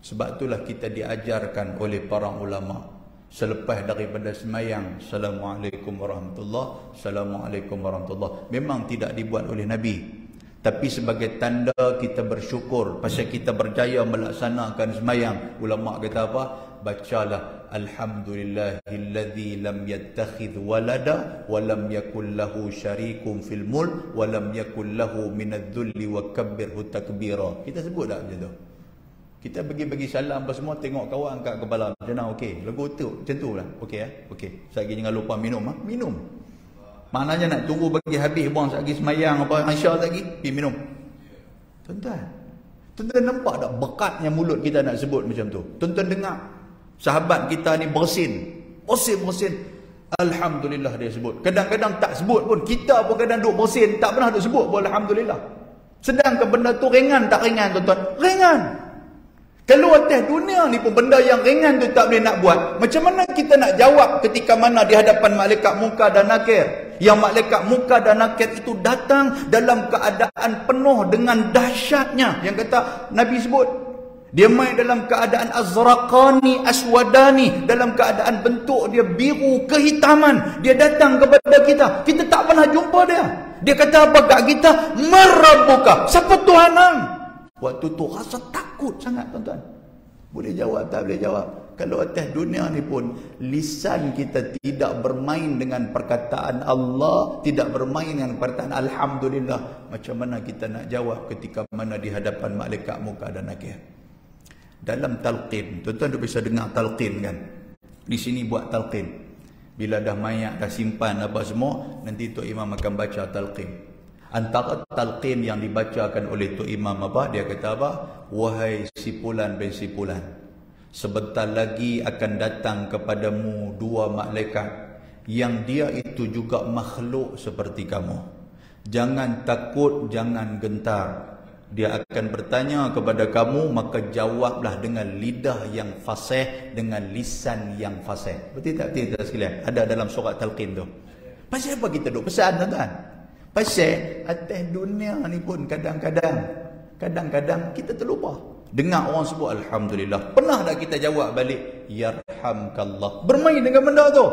Sebab itulah kita diajarkan oleh para ulama selepas daripada semayang, Assalamualaikum warahmatullahi, Assalamualaikum warahmatullahi. Memang tidak dibuat oleh Nabi, tapi sebagai tanda kita bersyukur pasal kita berjaya melaksanakan semayang. Ulama kata apa? Bacalah Alhamdulillahilladzi lam yattakhidh walada wa lam yakul lahu syarikun fil mulk wa lam yakul lahu minadh-dhulli wa kabbirhu takbira. Kita sebut tak macam tu? Kita bagi salam apa semua, tengok kawan angkat kepala macam mana, okey. Lagu tu macam tu lah. Okey okey. Sekali jangan lupa minum minum. Maknanya nak tunggu bagi habis buang sekali semayang apa Aisyah lagi pergi minum. Tuan-tuan nampak tak bekatnya mulut kita nak sebut macam tu? Tuan-tuan dengar sahabat kita ni bersin. Alhamdulillah dia sebut. Kadang-kadang tak sebut pun. Kita pun kadang duk bersin, tak pernah duk sebut pun Alhamdulillah. Sedangkan benda tu ringan tak ringan tuan-tuan? Ringan. Kalau atas dunia ni pun benda yang ringan tu tak boleh nak buat, macam mana kita nak jawab ketika mana di hadapan malaikat munkar dan nakir? Yang malaikat munkar dan nakir itu datang dalam keadaan penuh dengan dahsyatnya. Yang kata Nabi sebut, dia main dalam keadaan azraqani aswadani, dalam keadaan bentuk dia biru kehitaman. Dia datang kepada kita, kita tak pernah jumpa dia. Dia kata apa kat kita? Marabbuka, siapa Tuhan hang? Waktu tu rasa takut sangat tuan-tuan. Boleh jawab tak boleh jawab? Kalau atas dunia ni pun lisan kita tidak bermain dengan perkataan Allah, tidak bermain dengan perkataan Alhamdulillah, macam mana kita nak jawab ketika mana di hadapan malaikat munkar dan nakir? Dalam talqin, tuan-tuan bisa dengar talqin kan? Di sini buat talqin. Bila dah mayat, dah simpan apa semua, nanti Tok Imam akan baca talqin. Antara talqin yang dibacakan oleh Tok Imam apa? Dia kata apa? Wahai si Fulan bin si Fulan, sebentar lagi akan datang kepadamu dua malaikat yang dia itu juga makhluk seperti kamu. Jangan takut, jangan gentar. Dia akan bertanya kepada kamu, maka jawablah dengan lidah yang fasih, dengan lisan yang fasih. Betul tak kita sekalian? Ada dalam surat talqin tu. Pasal apa kita duk pesan tuan-tuan? Pasal atas dunia ni pun kadang-kadang kita terlupa. Dengar orang sebut Alhamdulillah, pernah tak kita jawab balik Yarhamkallah? Bermain dengan benda tu.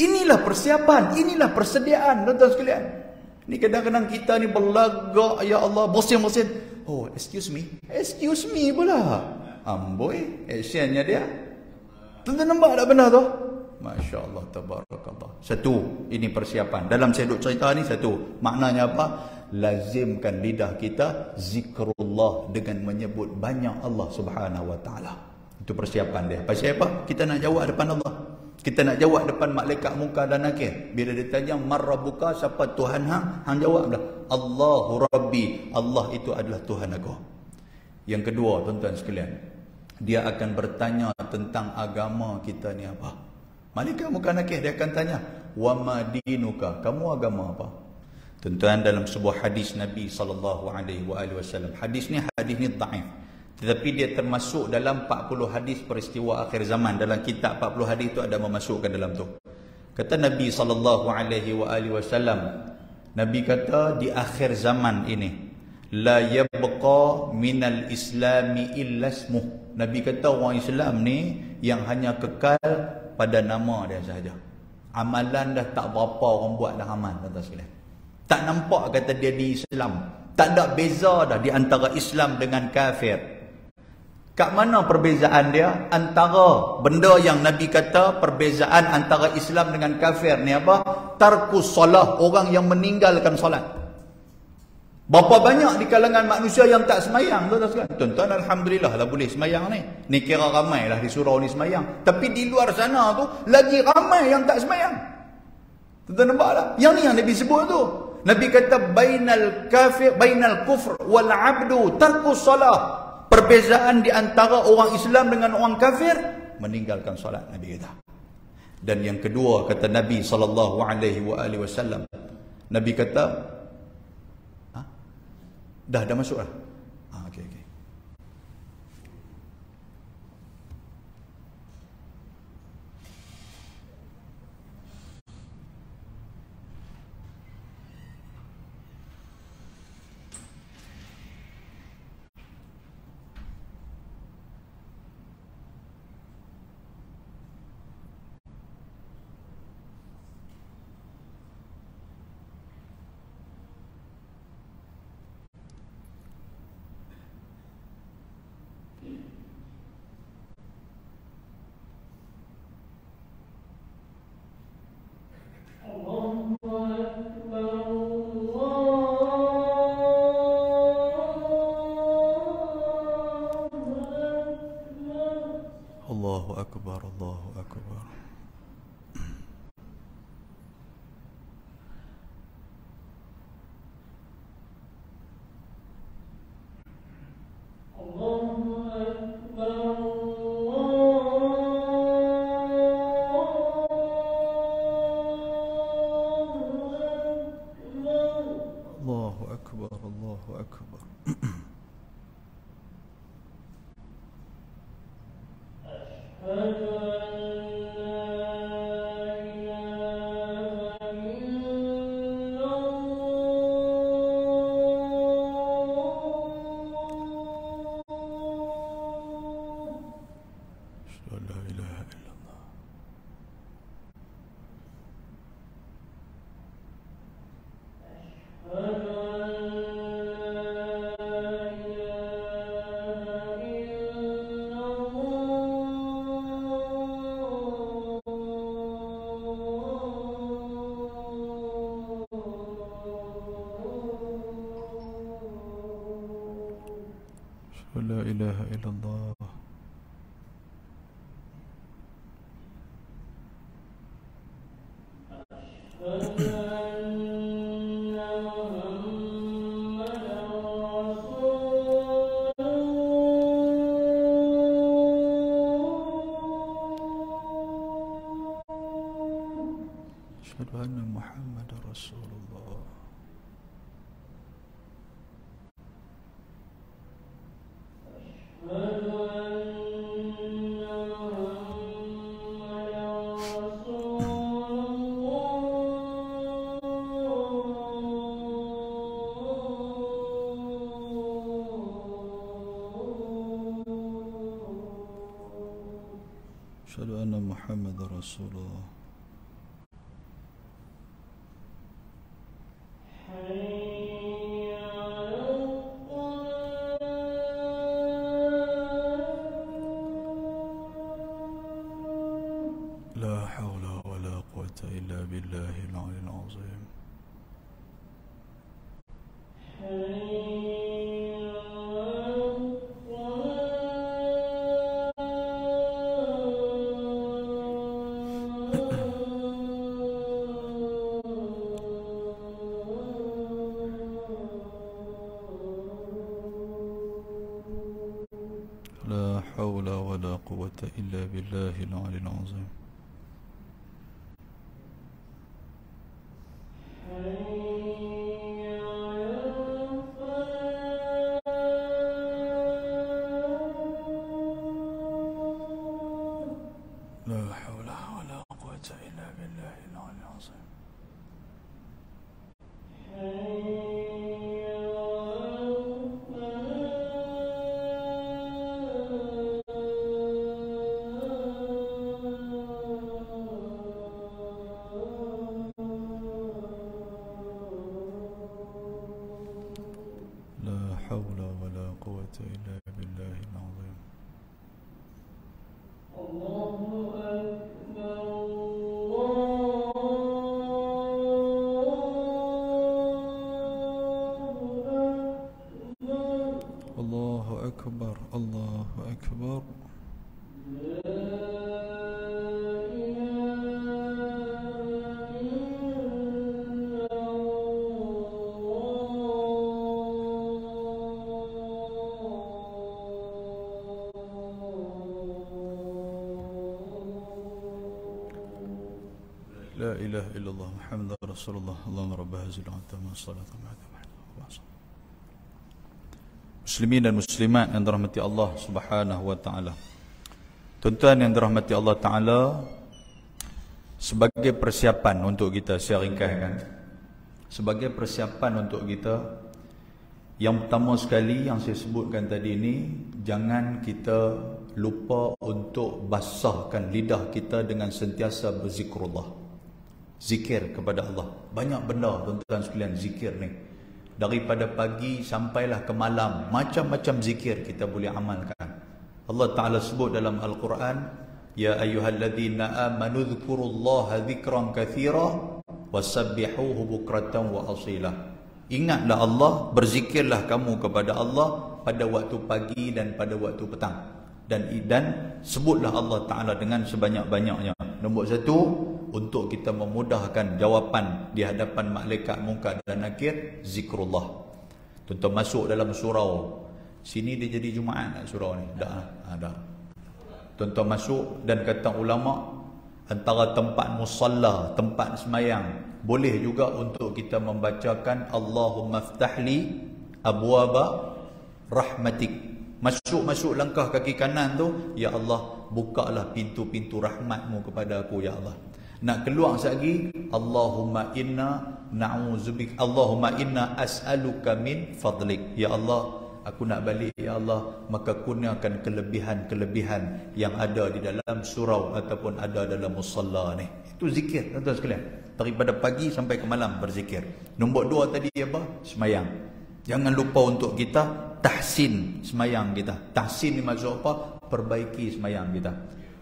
Inilah persiapan, inilah persediaan tuan-tuan sekalian. Ni kadang-kadang kita ni berlagak, ya Allah, bosin-bosin. Oh, excuse me pula. Amboi, actionnya dia. Tuan-tuan nampak tak benda tu? Masya Allah, tabarakallah. Satu, ini persiapan. Dalam saya duk cerita ni, satu, maknanya apa? Lazimkan lidah kita zikrullah dengan menyebut banyak Allah Subhanahu wa taala. Itu persiapan dia. Pasal apa? Kita nak jawab depan Allah. Kita nak jawab depan malaikat munkar dan nakir. Bila dia tanya marabbuka, siapa Tuhan hang? Hang jawablah Allahu Rabbi. Allah itu adalah Tuhan aku. Yang kedua, tuan-tuan sekalian, dia akan bertanya tentang agama kita ni apa. Malaikat munkar nakir dia akan tanya, wa ma dinuka, kamu agama apa? Tuan-tuan, dalam sebuah hadis Nabi SAW, hadis ni dhaif, tetapi dia termasuk dalam 40 hadis peristiwa akhir zaman. Dalam kitab 40 hadis tu ada memasukkan dalam tu. Kata Nabi SAW, Nabi kata di akhir zaman ini, la yabqa minal islami illa ismuh. Nabi kata orang Islam ni yang hanya kekal pada nama dia sahaja. Amalan dah tak berapa orang buat dah amal, tuan-tuan sekalian. Tak nampak kata dia di Islam. Tak ada beza dah di antara Islam dengan kafir. Kat mana perbezaan dia? Antara benda yang Nabi kata perbezaan antara Islam dengan kafir ni apa? Tarkus solah, orang yang meninggalkan solat. Berapa banyak di kalangan manusia yang tak semayang, tuan-tuan? Tuan-tuan, alhamdulillah lah boleh semayang ni. Ni kira ramai lah di surau ni semayang. Tapi di luar sana tu lagi ramai yang tak semayang. Tuan-tuan nampak tak? Yang ni yang Nabi sebut tu. Nabi kata bainal kufr wal abdu tarkus solah. Perbezaan di antara orang Islam dengan orang kafir, meninggalkan solat, Nabi kata. Dan yang kedua, kata Nabi SAW, Nabi kata, dah masuk lah. Okey. Allahu Akbar, Allahu Akbar. Allahu Akbar, Allahu Akbar. أشهد أن لا أن لا إله إلا الله أشهد أن محمد رسول الله أشهد أن محمد رسول الله لا حول ولا قوة إلا بالله العلي العظيم لا حول ولا قوة إلا بالله العلي العظيم لا حول ولا قوة إلا بالله العلي العظيم لا حول ولا قوة إلا بالله العظيم الله أكبر الله أكبر لا إله إلا الله محمد رسول الله اللهم رب هذه الدعوة والصلاة Muslimin dan muslimat yang dirahmati Allah Subhanahu wa taala. Tuan-tuan yang dirahmati Allah taala, sebagai persiapan untuk kita, saya ringkaskan, sebagai persiapan untuk kita, yang pertama sekali yang saya sebutkan tadi ini, jangan kita lupa untuk basahkan lidah kita dengan sentiasa berzikrullah. Zikir kepada Allah. Banyak benda tuan-tuan sekalian zikir ni. Daripada pagi sampailah ke malam, macam-macam zikir kita boleh amalkan. Allah Ta'ala sebut dalam Al-Quran, Ya ayyuhalladzina amanu dhkurullaha dhikran kathira wasabbihuhu bukratan wa asila. Ingatlah Allah, berzikirlah kamu kepada Allah pada waktu pagi dan pada waktu petang. Dan sebutlah Allah Ta'ala dengan sebanyak-banyaknya. Nombor satu, untuk kita memudahkan jawapan di hadapan malaikat munkar dan nakir, zikrullah. Tuan-tuan masuk dalam surau. Sini dia jadi Jumaat tak surau ni? Dah. Tuan-tuan masuk, dan kata ulama, antara tempat musalla, tempat semayang, boleh juga untuk kita membacakan Allahumma ftahli abwaba rahmatik. Masuk langkah kaki kanan tu, Ya Allah, bukalah pintu-pintu rahmatmu kepada aku, Ya Allah. Nak keluar sekali, Allahumma inna na'udzubika, Allahumma inna as'aluka min fadlik. Ya Allah, aku nak balik, Ya Allah, maka kurniakan kelebihan-kelebihan yang ada di dalam surau ataupun ada dalam musalla ni. Itu zikir, tuan-tuan sekalian. Daripada pagi sampai ke malam berzikir. Nombor dua tadi apa? Semayang. Jangan lupa untuk kita tahsin semayang kita. Tahsin ni maksud apa? Perbaiki semayang kita.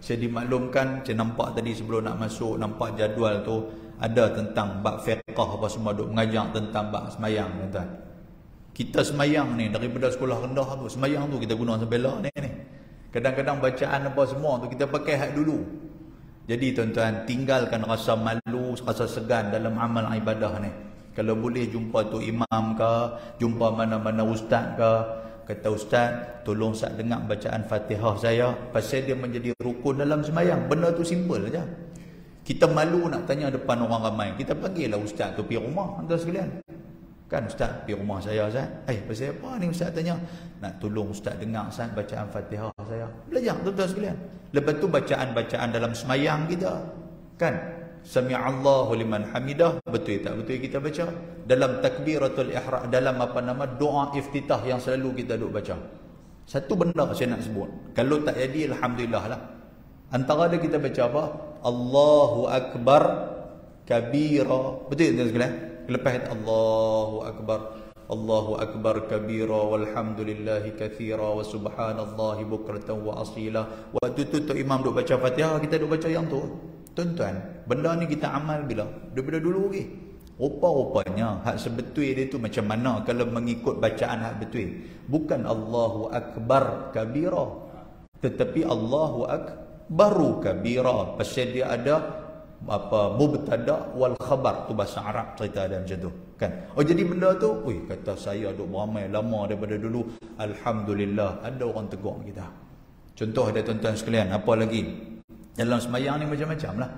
Saya dimaklumkan, saya nampak tadi sebelum nak masuk, nampak jadual tu ada tentang bab fiqh apa semua, duk mengajar tentang bab semayang, tuan-tuan. Kita semayang ni daripada sekolah rendah tu, semayang tu kita guna sampai lah ni. Kadang-kadang bacaan apa semua tu kita pakai hak dulu. Jadi tuan-tuan, tinggalkan rasa malu, rasa segan dalam amal ibadah ni. Kalau boleh jumpa tu imam ke, jumpa mana-mana ustaz ke, kata ustaz, tolong Ustaz dengar bacaan Fatihah saya, pasal dia menjadi rukun dalam semayang. Benda tu simple saja. Kita malu nak tanya depan orang ramai. Kita panggillah ustaz tu pergi rumah, tuan sekalian. Kan ustaz pergi rumah saya ustaz. Pasal apa ni ustaz tanya? Nak tolong ustaz dengar ustaz bacaan Fatihah saya. Belajar tuan sekalian. Lepas tu bacaan-bacaan dalam semayang kita. Kan? Sami'allahu liman hamidah, betul tak betul kita baca? Dalam takbiratul ihram, dalam doa iftitah yang selalu kita duk baca. Satu benda saya nak sebut. Kalau tak jadi alhamdulillah lah. Antara dia kita baca apa? Allahu akbar kabira. Betul tak sekalian? Lepas Allahu akbar kabira walhamdulillahi kathira wa subhanallahi bukratan wa asila. Waktu tu imam duk baca Fatihah, kita duk baca yang tu. Tuan-tuan, benda ni kita amal bila? Daripada dulu lagi. Rupa-rupanya hak sebetul dia tu macam mana kalau mengikut bacaan hak betul. Bukan Allahu akbar kabira, tetapi Allahu akbaru kabira. Pasal dia ada mubtada wal khabar tu, bahasa Arab cerita ada macam tu kan. Jadi benda tu, kata saya duk beramai lama daripada dulu, alhamdulillah ada orang tegur kita. Contoh ada tuan-tuan sekalian, apa lagi? Dalam semayang ni macam-macam lah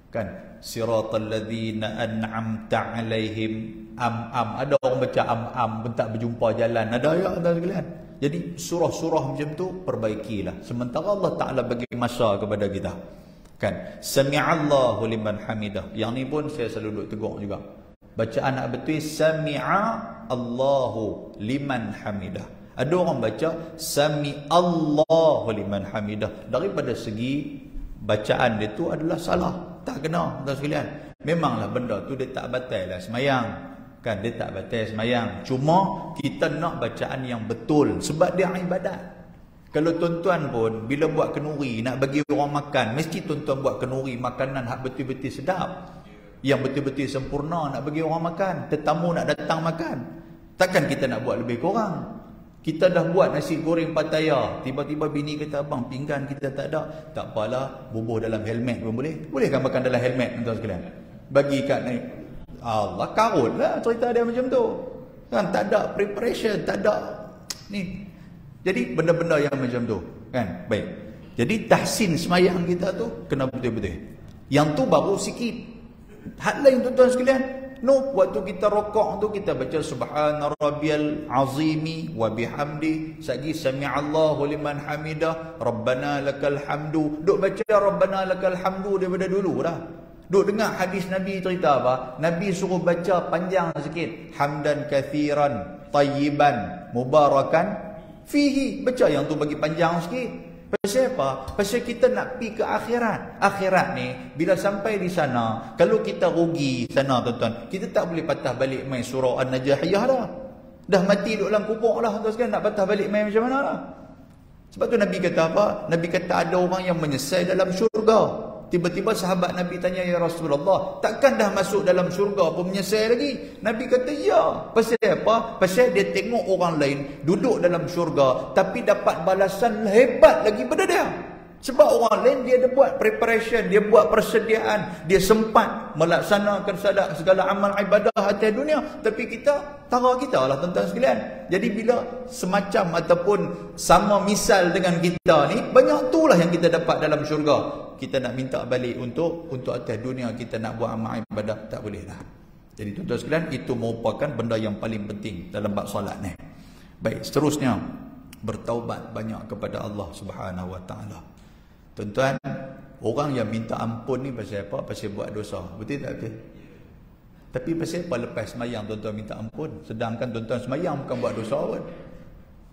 kan. Siratal ladzina an'amta alaihim, ada orang baca pun tak berjumpa jalan, ada ayat tuan sekalian. Jadi surah-surah macam tu perbaikilah, sementara Allah Ta'ala bagi masa kepada kita kan. Sami'allahu liman hamidah, yang ni pun saya selalu duk tegur juga. Bacaan nak betul sami'a Allahu liman hamidah. Ada orang baca sami'allahu liman hamidah. Daripada segi bacaan dia tu adalah salah, tak kena tuan sekalian. Memanglah benda tu dia tak batal lah semayang kan, dia tak batal semayang. Cuma kita nak bacaan yang betul sebab dia ibadat. Kalau tuan-tuan pun bila buat kenuri nak bagi orang makan, mesti tuan-tuan buat kenuri makanan hak betul-betul sedap, yang betul-betul sempurna nak bagi orang makan. Tetamu nak datang makan, takkan kita nak buat lebih kurang. Kita dah buat nasi goreng Pattaya, tiba-tiba bini kata, abang pinggan kita tak ada. Tak apalah, bubuh dalam helmet pun boleh. Boleh kan makan dalam helmet tuan sekalian? Bagi kat ni, Allah karut lah cerita dia macam tu kan. Tak ada preparation, tak ada ni. Jadi benda-benda yang macam tu kan. Baik, jadi tahsin semayang kita tu kena betul-betul. Yang tu baru sikit. Hal lain tuan-tuan sekalian, no, waktu kita rokok tu kita baca subhana rabbiyal azimi wa bihamdi, sagi sami'allahu liman hamidah, rabbana lakal hamdu. Duk baca rabbana lakal hamdu daripada dulu dah. Duk dengar hadis Nabi cerita apa? Nabi suruh baca panjang sikit, hamdan kathiran tayyiban mubarakan fihi. Baca yang tu bagi panjang sikit. Pasal apa? Pasal kita nak pergi ke akhirat. Akhirat ni, bila sampai di sana, kalau kita rugi sana tuan-tuan, kita tak boleh patah balik main surah An-Najahiyah dah. Dah mati duduk dalam kubur lah tuan sekalian, nak patah balik main macam mana lah. Sebab tu Nabi kata apa? Nabi kata ada orang yang menyesal dalam syurga. Tiba-tiba sahabat Nabi tanya, ya Rasulullah, takkan dah masuk dalam syurga pun menyesal lagi? Nabi kata, ya. Pasal apa? Pasal dia tengok orang lain duduk dalam syurga, tapi dapat balasan hebat lagi pada dia. Sebab orang lain dia ada buat preparation, dia buat persediaan, dia sempat melaksanakan segala amal ibadah atas dunia. Tapi kita, tara kita lah tuan-tuan sekalian. Jadi bila semacam ataupun sama misal dengan kita ni, banyak tu lah yang kita dapat dalam syurga. Kita nak minta balik untuk atas dunia kita nak buat amal ibadah, tak boleh lah. Jadi tuan-tuan sekalian, itu merupakan benda yang paling penting dalam bab solat ni. Baik, seterusnya, bertaubat banyak kepada Allah Subhanahu Wa Taala. Tuan-tuan, orang yang minta ampun ni pasal apa? Pasal buat dosa. Betul tak betul? Tapi pasal apa lepas semayang tuan-tuan minta ampun? Sedangkan tuan-tuan semayang bukan buat dosa pun.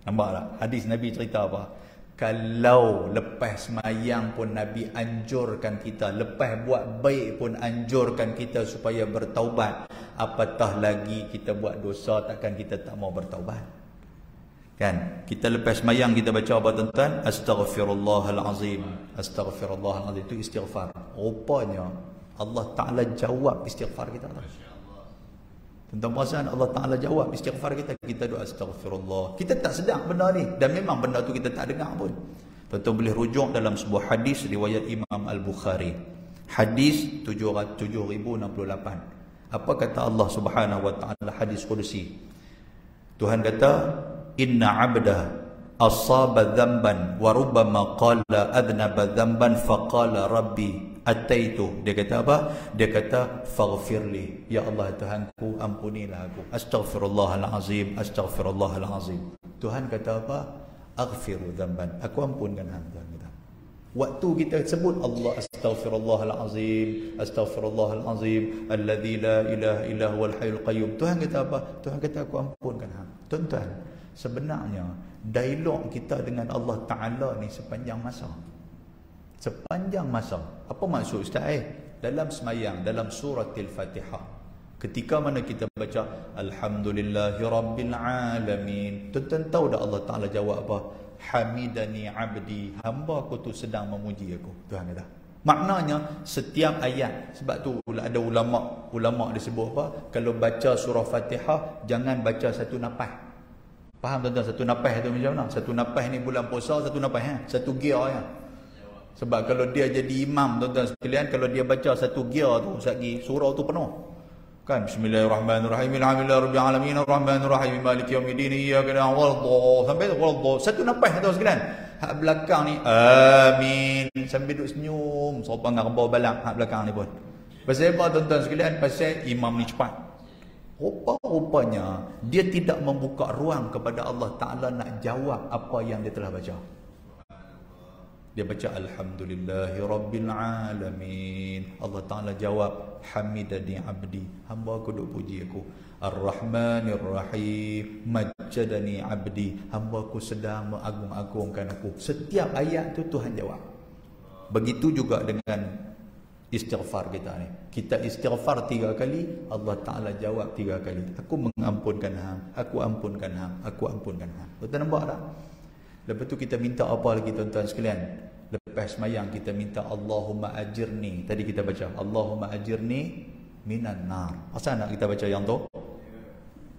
Nampak tak? Hadis Nabi cerita apa? Kalau lepas semayang pun Nabi anjurkan kita, lepas buat baik pun anjurkan kita supaya bertaubat, apatah lagi kita buat dosa, takkan kita tak mau bertaubat? Kan? Kita lepas semayang kita baca apa tuan-tuan? Astaghfirullahalazim. Astaghfirullahalazim itu istighfar. Rupanya Allah Ta'ala jawab istighfar kita. Tuan-tuan perasan Allah Ta'ala jawab istighfar kita. Kita doa astaghfirullah. Kita tak sedang benda ni. Dan memang benda tu kita tak dengar pun. Tuan-tuan boleh rujuk dalam sebuah hadis riwayat Imam Al-Bukhari. Hadis 7068. Apa kata Allah Subhanahu wa Ta'ala hadis Qudsi? Tuhan kata, "Inna 'abda asaba dhanban wa rubbama qala adnaba dhanban faqala rabbi ataitu." Dia kata apa? Dia kata, "Faghfirli." Ya Allah Tuhanku, ampunilah aku. Astaghfirullahalazim, astaghfirullahalazim. Tuhan kata apa? Aghfiru dhanban. Aku ampunkan hang. Tuhan kata. Waktu kita sebut Allah astaghfirullahalazim, astaghfirullahalazim, alladzi la ilaha illa huwal hayyul qayyum. Tuhan kata apa? Tuhan kata aku ampunkan hang. Tuan-tuan, sebenarnya dialog kita dengan Allah Ta'ala ni sepanjang masa. Sepanjang masa. Apa maksud Ustaz? Dalam semayang, dalam surah Al-Fatihah, ketika mana kita baca Alhamdulillahi Rabbil Alamin, tuan-tuan tahu dah Allah Ta'ala jawab apa? Hamidani abdi, hamba aku tu sedang memuji aku. Tuhan kata. Maknanya setiap ayat. Sebab tu ada ulama disebut apa? Kalau baca surah Fatihah, jangan baca satu napas. Faham tuan-tuan satu napas tu macam mana? Satu napas ni bulan puasa, satu napas satu gear ya. Sebab kalau dia jadi imam tuan-tuan sekalian, kalau dia baca satu gear tu sagi surau tu penuh. Kan bismillahirrahmanirrahim alhamdulillahi rabbil alamin arrahmanirrahim maliki yaumiddin iyyaka na'budu sampai wallah satu napas tuan sekalian. Hak belakang ni amin sambil duk senyum sopan dengan bawah balang hak belakang ni pun. Pasal apa tuan-tuan sekalian? Pasal imam ni cepat. Rupa-rupanya dia tidak membuka ruang kepada Allah Ta'ala nak jawab apa yang dia telah baca. Dia baca Alhamdulillahi Rabbil Alamin. Allah Ta'ala jawab Hamidani abdi, hamba aku duk puji aku. Ar-Rahmanir Rahim, Majjadani abdi, hamba aku sedang mengagung-agungkan aku. Setiap ayat tu Tuhan jawab. Begitu juga dengan istighfar kita ni. Kita istighfar 3 kali, Allah Ta'ala jawab 3 kali. Aku mengampunkan hang, aku ampunkan hang, aku ampunkan hang. Betul nampak tak? Lepas tu kita minta apa lagi tuan-tuan sekalian? Lepas semayang kita minta Allahumma ajirni. Tadi kita baca Allahumma ajirni minan nar. Asal nak kita baca yang tu?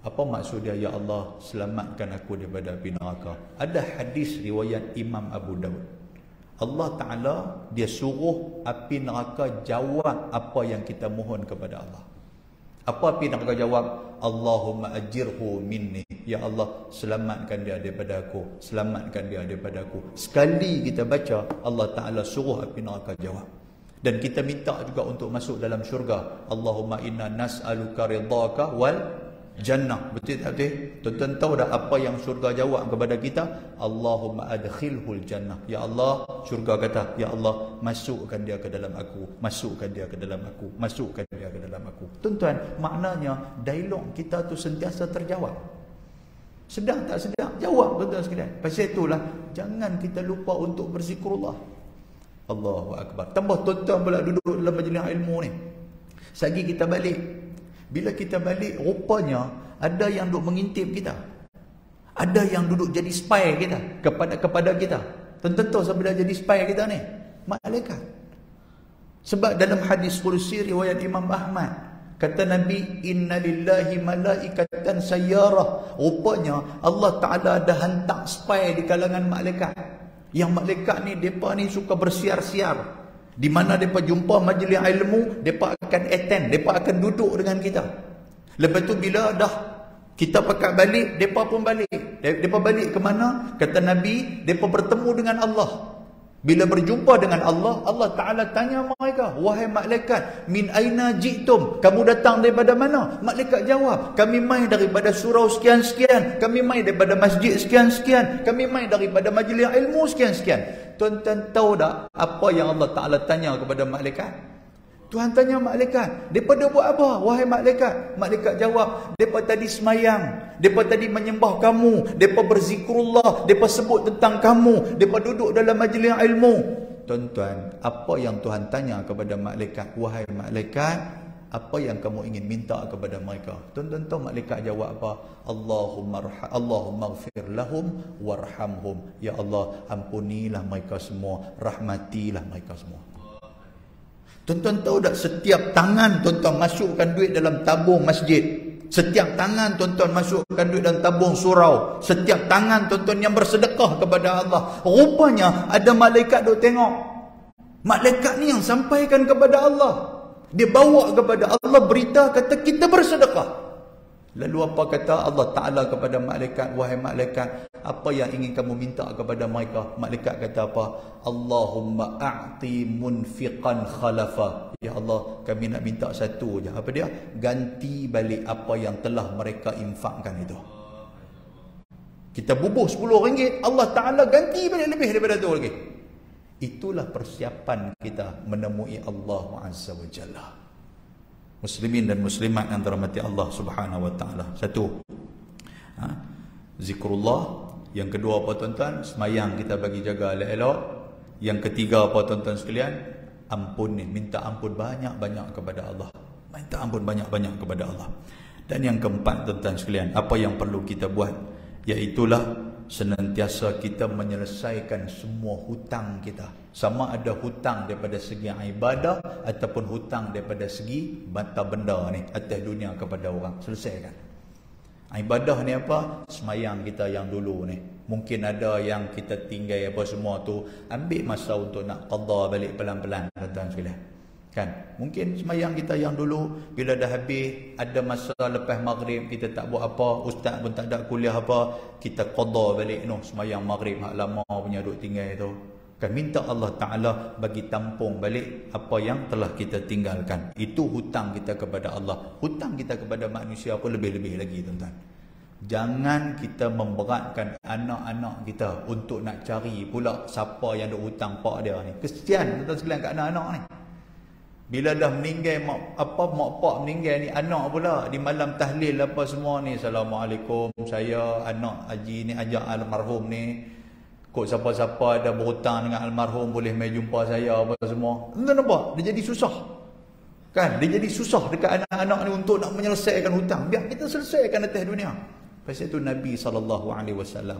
Apa maksud dia? Ya Allah, selamatkan aku daripada api neraka. Ada hadis riwayat Imam Abu Daud. Allah Ta'ala dia suruh api neraka jawab apa yang kita mohon kepada Allah. Apa api neraka jawab? Allahumma ajirhu minni. Ya Allah, selamatkan dia daripada aku. Selamatkan dia daripada aku. Sekali kita baca, Allah Ta'ala suruh api neraka jawab. Dan kita minta juga untuk masuk dalam syurga. Allahumma inna nas'aluka ridhaka wal jannah. Betul tak betul? Tuan-tuan tahu dah apa yang syurga jawab kepada kita? Allahumma adkhilhul jannah. Ya Allah, syurga kata, Ya Allah, masukkan dia ke dalam aku. Masukkan dia ke dalam aku. Masukkan dia ke dalam aku. Tuan-tuan, maknanya dialog kita tu sentiasa terjawab. Sedang tak sedang, jawab tuan-tuan sekalian. Pasal itulah, jangan kita lupa untuk berzikrullah. Allahu Akbar. Tambah tuan-tuan pula duduk dalam majlis ilmu ni. Sagi kita balik. Bila kita balik, rupanya ada yang duduk mengintip kita. Ada yang duduk jadi spy kita kepada kita. Tentu siapa dah jadi spy kita ni? Malaikat. Sebab dalam hadis Qudsi riwayat Imam Ahmad, kata Nabi, inna lillahi malaikatan sayyarah. Rupanya Allah Ta'ala ada hantar spy di kalangan malaikat. Yang malaikat ni, mereka ni suka bersiar-siar. Di mana mereka jumpa majlis ilmu, mereka akan attend, mereka akan duduk dengan kita. Lepas tu bila dah kita pakat balik, mereka pun balik. Mereka balik ke mana? Kata Nabi, mereka bertemu dengan Allah. Bila berjumpa dengan Allah, Allah Ta'ala tanya mereka, wahai malaikat, min aina ji'tum? Kamu datang daripada mana? Malaikat jawab, kami mai daripada surau sekian-sekian, kami mai daripada masjid sekian-sekian, kami mai daripada majlis ilmu sekian-sekian. Tuan-tuan tahu tak apa yang Allah Ta'ala tanya kepada malaikat? Tuhan tanya malaikat, mereka buat apa? Wahai malaikat. Malaikat jawab, mereka tadi semayang, mereka tadi menyembah kamu, mereka berzikrullah, mereka sebut tentang kamu, mereka duduk dalam majlis ilmu. Tuan-tuan, apa yang Tuhan tanya kepada malaikat? Wahai malaikat, apa yang kamu ingin minta kepada mereka? Tuan-tuan tahu malaikat jawab apa? Allahumma ghfir lahum warhamhum. Ya Allah, ampunilah mereka semua, rahmatilah mereka semua. Tuan-tuan tahu tak, setiap tangan tuan-tuan masukkan duit dalam tabung masjid, Setiap tangan tuan-tuan masukkan duit dan tabung surau. Setiap tangan tuan-tuan yang bersedekah kepada Allah. Rupanya ada malaikat duk tengok. Malaikat ni yang sampaikan kepada Allah. Dia bawa kepada Allah berita kata kita bersedekah. Lalu apa kata Allah Ta'ala kepada malaikat? Wahai malaikat, apa yang ingin kamu minta kepada mereka? Malaikat kata apa? Allahumma a'ti munfiqan khalafa. Ya Allah, kami nak minta satu je. Apa dia? Ganti balik apa yang telah mereka infakkan itu. Kita bubuh RM10, Allah Ta'ala ganti balik lebih daripada tu lagi. Itulah persiapan kita menemui Allah Azza wa Jalla. Muslimin dan muslimat yang dirahmati Allah Subhanahu wa taala. Satu, zikrullah. Yang kedua apa tuan-tuan? Semayang kita bagi jaga elok-elok. Yang ketiga apa tuan-tuan sekalian? Ampun ni, minta ampun banyak-banyak kepada Allah. Minta ampun banyak-banyak kepada Allah. Dan yang keempat tuan-tuan sekalian, apa yang perlu kita buat? Iaitulah senantiasa kita menyelesaikan semua hutang kita. Sama ada hutang daripada segi ibadah ataupun hutang daripada segi bata benda ni atas dunia kepada orang. Selesaikan. Ibadah ni apa? Semayang kita yang dulu ni. Mungkin ada yang kita tinggal apa semua tu, ambil masa untuk nak qada balik pelan-pelan tuan-tuan sekalian. Kan? Mungkin semayang kita yang dulu bila dah habis, ada masa lepas maghrib kita tak buat apa, ustaz pun tak ada kuliah apa, kita qada balik noh semayang maghrib hak lama punya duk tinggal tu. Kan minta Allah Ta'ala bagi tampung balik apa yang telah kita tinggalkan. Itu hutang kita kepada Allah. Hutang kita kepada manusia pun lebih-lebih lagi tuan-tuan. Jangan kita memberatkan anak-anak kita untuk nak cari pula siapa yang duk hutang pak dia ni. Kesian tuan-tuan sekalian kat anak-anak ni. Bila dah meninggal mak pak meninggal ni, anak pula di malam tahlil apa semua ni, Assalamualaikum, saya anak haji ni ajak almarhum ni, kok siapa-siapa ada berhutang dengan almarhum boleh mai jumpa saya apa semua. Tuan nampak? Dia jadi susah. Kan? Dia jadi susah dekat anak-anak ni untuk nak menyelesaikan hutang. Biar kita selesaikan atas dunia. Pasal itu Nabi SAW.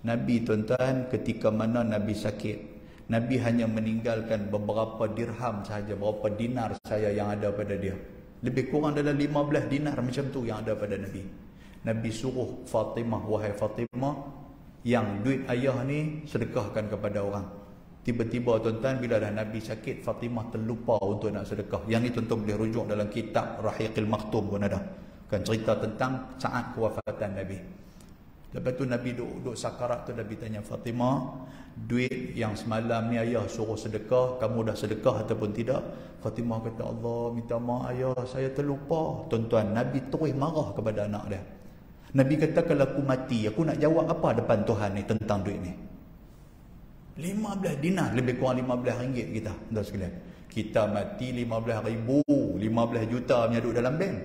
Nabi tuan-tuan ketika mana Nabi sakit, Nabi hanya meninggalkan beberapa dirham sahaja, beberapa dinar saja yang ada pada dia. Lebih kurang dalam 15 dinar macam tu yang ada pada Nabi. Nabi suruh Fatimah, wahai Fatimah, yang duit ayah ni sedekahkan kepada orang. Tiba-tiba tuan-tuan bila dah Nabi sakit, Fatimah terlupa untuk nak sedekah. Yang ni tuan-tuan boleh rujuk dalam kitab Rahiqil Maktum pun ada. Kan cerita tentang saat kewafatan Nabi. Lepas tu Nabi duduk sakarat tu, Nabi tanya Fatimah, duit yang semalam ni ayah suruh sedekah, kamu dah sedekah ataupun tidak? Fatimah kata, Allah minta maaf ayah, saya terlupa. Tuan-tuan, Nabi terus marah kepada anak dia. Nabi kata, kalau aku mati, aku nak jawab apa depan Tuhan ni tentang duit ni? 15 dinar, lebih kurang 15 ringgit kita. Tuan sekalian, kita mati 15 ribu, 15 juta punya duduk dalam bank.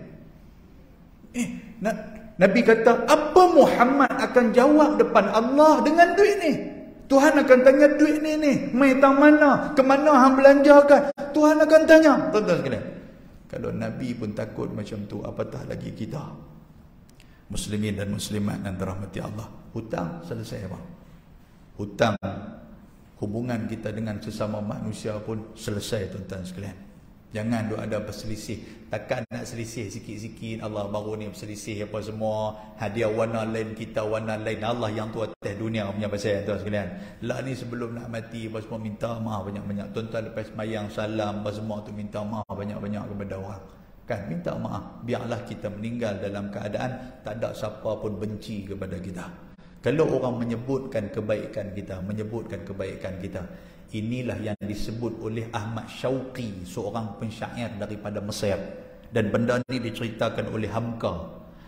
Nabi kata, apa Muhammad akan jawab depan Allah dengan duit ni? Tuhan akan tanya duit ni mai tang mana? Ke mana hang belanjakan? Tuhan akan tanya. Tuan-tuan sekalian, kalau Nabi pun takut macam tu, apatah lagi kita. Muslimin dan muslimat yang dirahmati Allah. Hutang selesai apa? Hutang, hubungan kita dengan sesama manusia pun selesai tuan-tuan sekalian. Jangan duk ada berselisih. Takkan nak selisih sikit-sikit, Allah baru ni berselisih apa semua, hadiah warna lain, kita warna lain. Allah yang tu atas dunia punya pasal tuan sekalian. Lah ni sebelum nak mati apa semua minta maaf banyak-banyak. Tuan-tuan lepas sembahyang salam apa semua tu minta maaf banyak-banyak kepada orang. Kan minta maaf. Biarlah kita meninggal dalam keadaan tak ada siapa pun benci kepada kita. Kalau orang menyebutkan kebaikan kita, inilah yang disebut oleh Ahmad Syauqi, seorang pensyair daripada Mesir. Dan benda ni diceritakan oleh Hamka.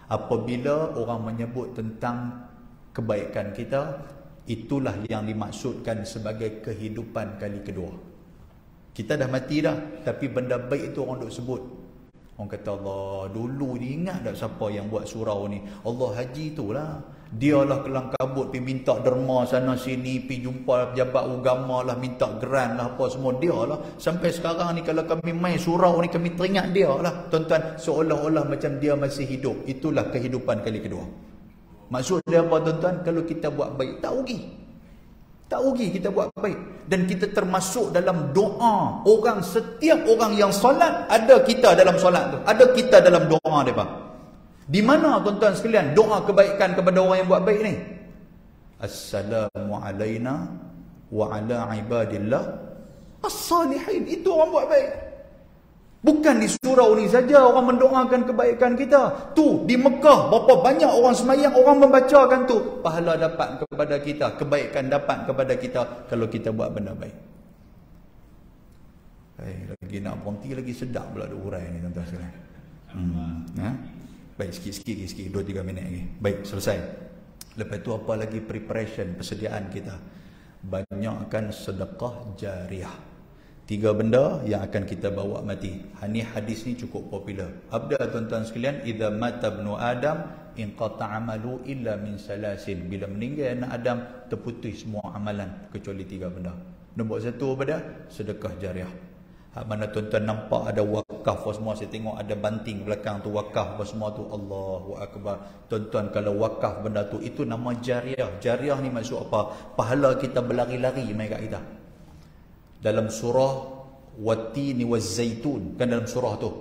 Apabila orang menyebut tentang kebaikan kita, itulah yang dimaksudkan sebagai kehidupan kali kedua. Kita dah mati dah, tapi benda baik itu orang duk sebut. Orang kata, Allah, dulu ni ingat tak siapa yang buat surau ni? Allah Haji itulah. Dialah kelang kabut pergi minta derma sana sini, pergi jumpa pejabat agama lah, minta geran lah apa semua, dialah. Sampai sekarang ni kalau kami main surau ni, kami teringat dia lah. Tuan-tuan, seolah-olah macam dia masih hidup. Itulah kehidupan kali kedua. Maksud dia apa tuan-tuan? Kalau kita buat baik, tak rugi. Tak rugi kita buat baik. Dan kita termasuk dalam doa orang, setiap orang yang solat, ada kita dalam solat tu, ada kita dalam doa mereka. Di mana tuan-tuan sekalian doa kebaikan kepada orang yang buat baik ni? Assalamu alaina wa ala ibadillah as-salihin. Itu orang buat baik. Bukan di surau ni saja orang mendoakan kebaikan kita. Tu di Mekah berapa banyak orang semayang, orang membacakan tu. Pahala dapat kepada kita, kebaikan dapat kepada kita kalau kita buat benda baik. Lagi nak berhenti lagi sedap pula ada urai ni tuan-tuan sekalian. Baik, sikit-sikit 2-3 minit lagi. Baik, selesai. Lepas tu apa lagi preparation, persediaan kita? Banyakkan sedekah jariah. 3 benda yang akan kita bawa mati. Hadis ni cukup popular. Abda tuan-tuan sekalian, idza mata ibnu Adam inqata amalu illa min salasin. Bila meninggal anak Adam, terputus semua amalan kecuali 3 benda. Nombor 1 apa dia? Sedekah jariah. Mana tuan-tuan nampak ada wakaf apa semua, saya tengok ada banting belakang tu wakaf apa semua tu, Allahu Akbar. Tuan-tuan, kalau wakaf benda tu, itu nama jariah. Jariah ni maksud apa? Pahala kita berlari-lari mai kat kita. Dalam surah Wattini waz-Zaitun, kan dalam surah tu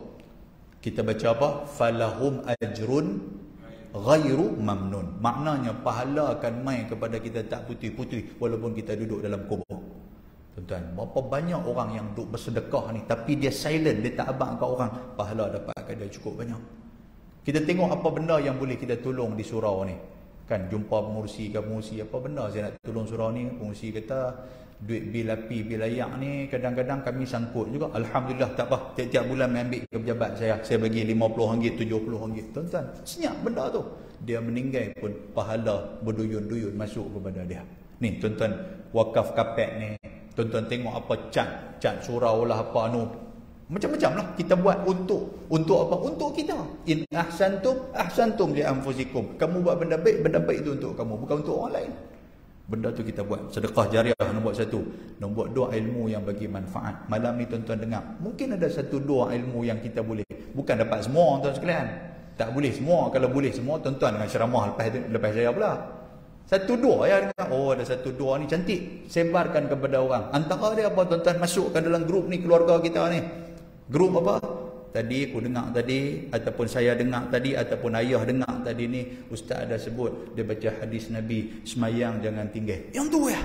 kita baca apa? Falahum ajrun ghairu mamnun. Maknanya pahala akan mai kepada kita tak putih-putih walaupun kita duduk dalam kubur. Tuan-tuan, berapa banyak orang yang duduk bersedekah ni tapi dia silent, dia tak abang kat orang, pahala dapat kat dia cukup banyak. Kita tengok apa benda yang boleh kita tolong di surau ni. Kan jumpa pengurusi ke pengurusi, apa benda saya nak tolong surau ni, pengurusi kata duit bil api, bil ayak ni kadang-kadang kami sangkut juga. Alhamdulillah, tak apa, tiap-tiap bulan ambil ke pejabat saya bagi RM50, RM70. Tuan-tuan, senyap benda tu. Dia meninggal pun pahala berduyun-duyun masuk kepada dia. Ni tuan-tuan, wakaf kapet ni, tuan-tuan tengok apa cat surau lah apa anu, macam-macam lah kita buat untuk apa? Untuk kita. In ahsantum li anfusikum. Kamu buat benda baik itu untuk kamu, bukan untuk orang lain. Benda tu kita buat. Sedekah jariah nombor 1. Nombor 2, ilmu yang bagi manfaat. Malam ni tuan-tuan dengar, mungkin ada 1-2 ilmu yang kita boleh, bukan dapat semua tuan sekalian. Tak boleh semua. Kalau boleh semua, tuan-tuan dengan ceramah lepas saya pula. 1-2 ya dengar. Oh, ada 1-2 ni cantik, sebarkan kepada orang. Antara dia apa tuan-tuan? Masukkan dalam grup ni, keluarga kita ni. Grup apa? Tadi aku dengar tadi, ataupun saya dengar tadi, ataupun ayah dengar tadi ni, ustaz ada sebut, dia baca hadis Nabi, semayang jangan tinggal. Yang tu ya.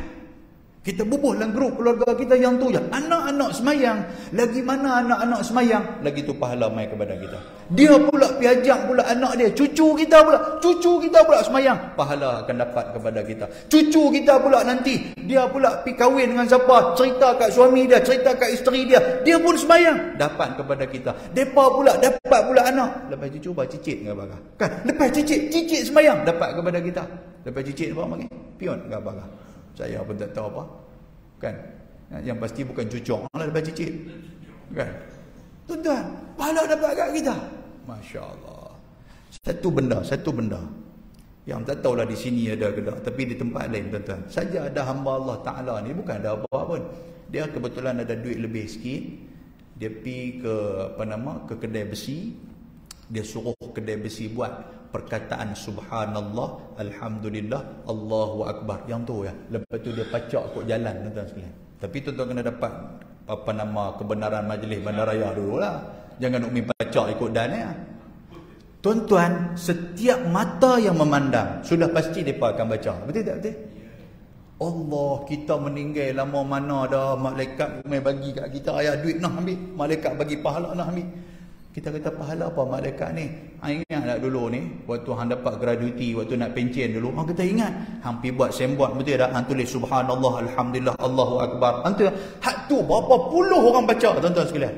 Kita bubuh dalam grup keluarga kita yang tu je. Anak-anak semayang. Lagi mana anak-anak semayang, lagi tu pahala mai kepada kita. Dia pula pergi ajak pula anak dia, cucu kita pula semayang, pahala akan dapat kepada kita. Cucu kita pula nanti, dia pula pergi kahwin dengan siapa, cerita kat suami dia, cerita kat isteri dia, dia pun semayang, dapat kepada kita. Depa pula dapat pula anak. Lepas cucu bah cicit dengan abang. Kan? Lepas cicit semayang, dapat kepada kita. Lepas cicit apa panggil? Pion dengan abang. Saya pun tak tahu apa. Kan? Yang pasti bukan cucuk lah lepas cicit. Kan? Tuan-tuan, pahala dapat kat kita. Masya Allah. Satu benda. Yang tak tahulah di sini ada ke tak, tapi di tempat lain tuan-tuan. Saja ada hamba Allah Ta'ala ni, bukan ada apa-apa pun. Dia kebetulan ada duit lebih sikit. Dia pergi ke kedai besi. Dia suruh kedai besi buat perkataan subhanallah, alhamdulillah, Allahu Akbar. Yang tu ya. Lepas tu dia pacak kot jalan tuan-tuan sekalian. Tapi tuan-tuan kena dapat kebenaran majlis bandaraya dulu lah. Jangan nak pacak ikut dan ya. Tuan-tuan, setiap mata yang memandang sudah pasti mereka akan baca. Betul tak betul? Allah, kita meninggal lama mana dah, malaikat mai bagi kat kita, ayah duit nak ambil, malaikat bagi pahala nak ambil. Kita kata pahala apa malaikat ni? Ingat tak dulu ni, waktu hang dapat gratuiti, waktu nak pencen dulu, hang kata ingat, hang pergi buat sembot betul tak? Hang tulis subhanallah, alhamdulillah, Allahu Akbar. Hang tu, hak tu berapa puluh orang baca tuan-tuan sekalian.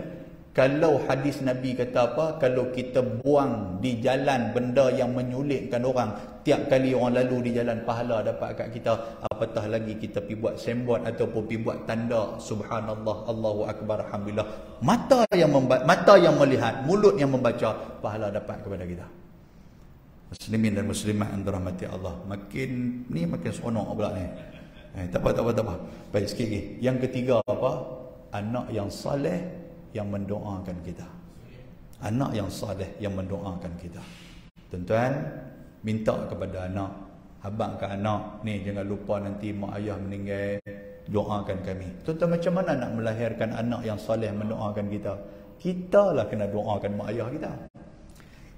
Kalau hadis Nabi kata apa? Kalau kita buang di jalan benda yang menyulitkan orang, tiap kali orang lalu di jalan, pahala dapat kat kita. Apatah lagi kita pergi buat sembot ataupun pergi buat tanda subhanallah, Allahu Akbar, alhamdulillah. Mata yang melihat, mulut yang membaca, pahala dapat kepada kita. Muslimin dan muslimat yang dirahmati Allah. Makin seronok pula ni. Tak apa. Baik sikit lagi. Yang ketiga apa? Anak yang saleh yang mendoakan kita. Anak yang saleh yang mendoakan kita. Tuan-tuan, minta kepada anak, abang ke anak, ni jangan lupa nanti mak ayah meninggal, doakan kami. Tuan-tuan, macam mana nak melahirkan anak yang saleh mendoakan kita? Kita lah kena doakan mak ayah kita.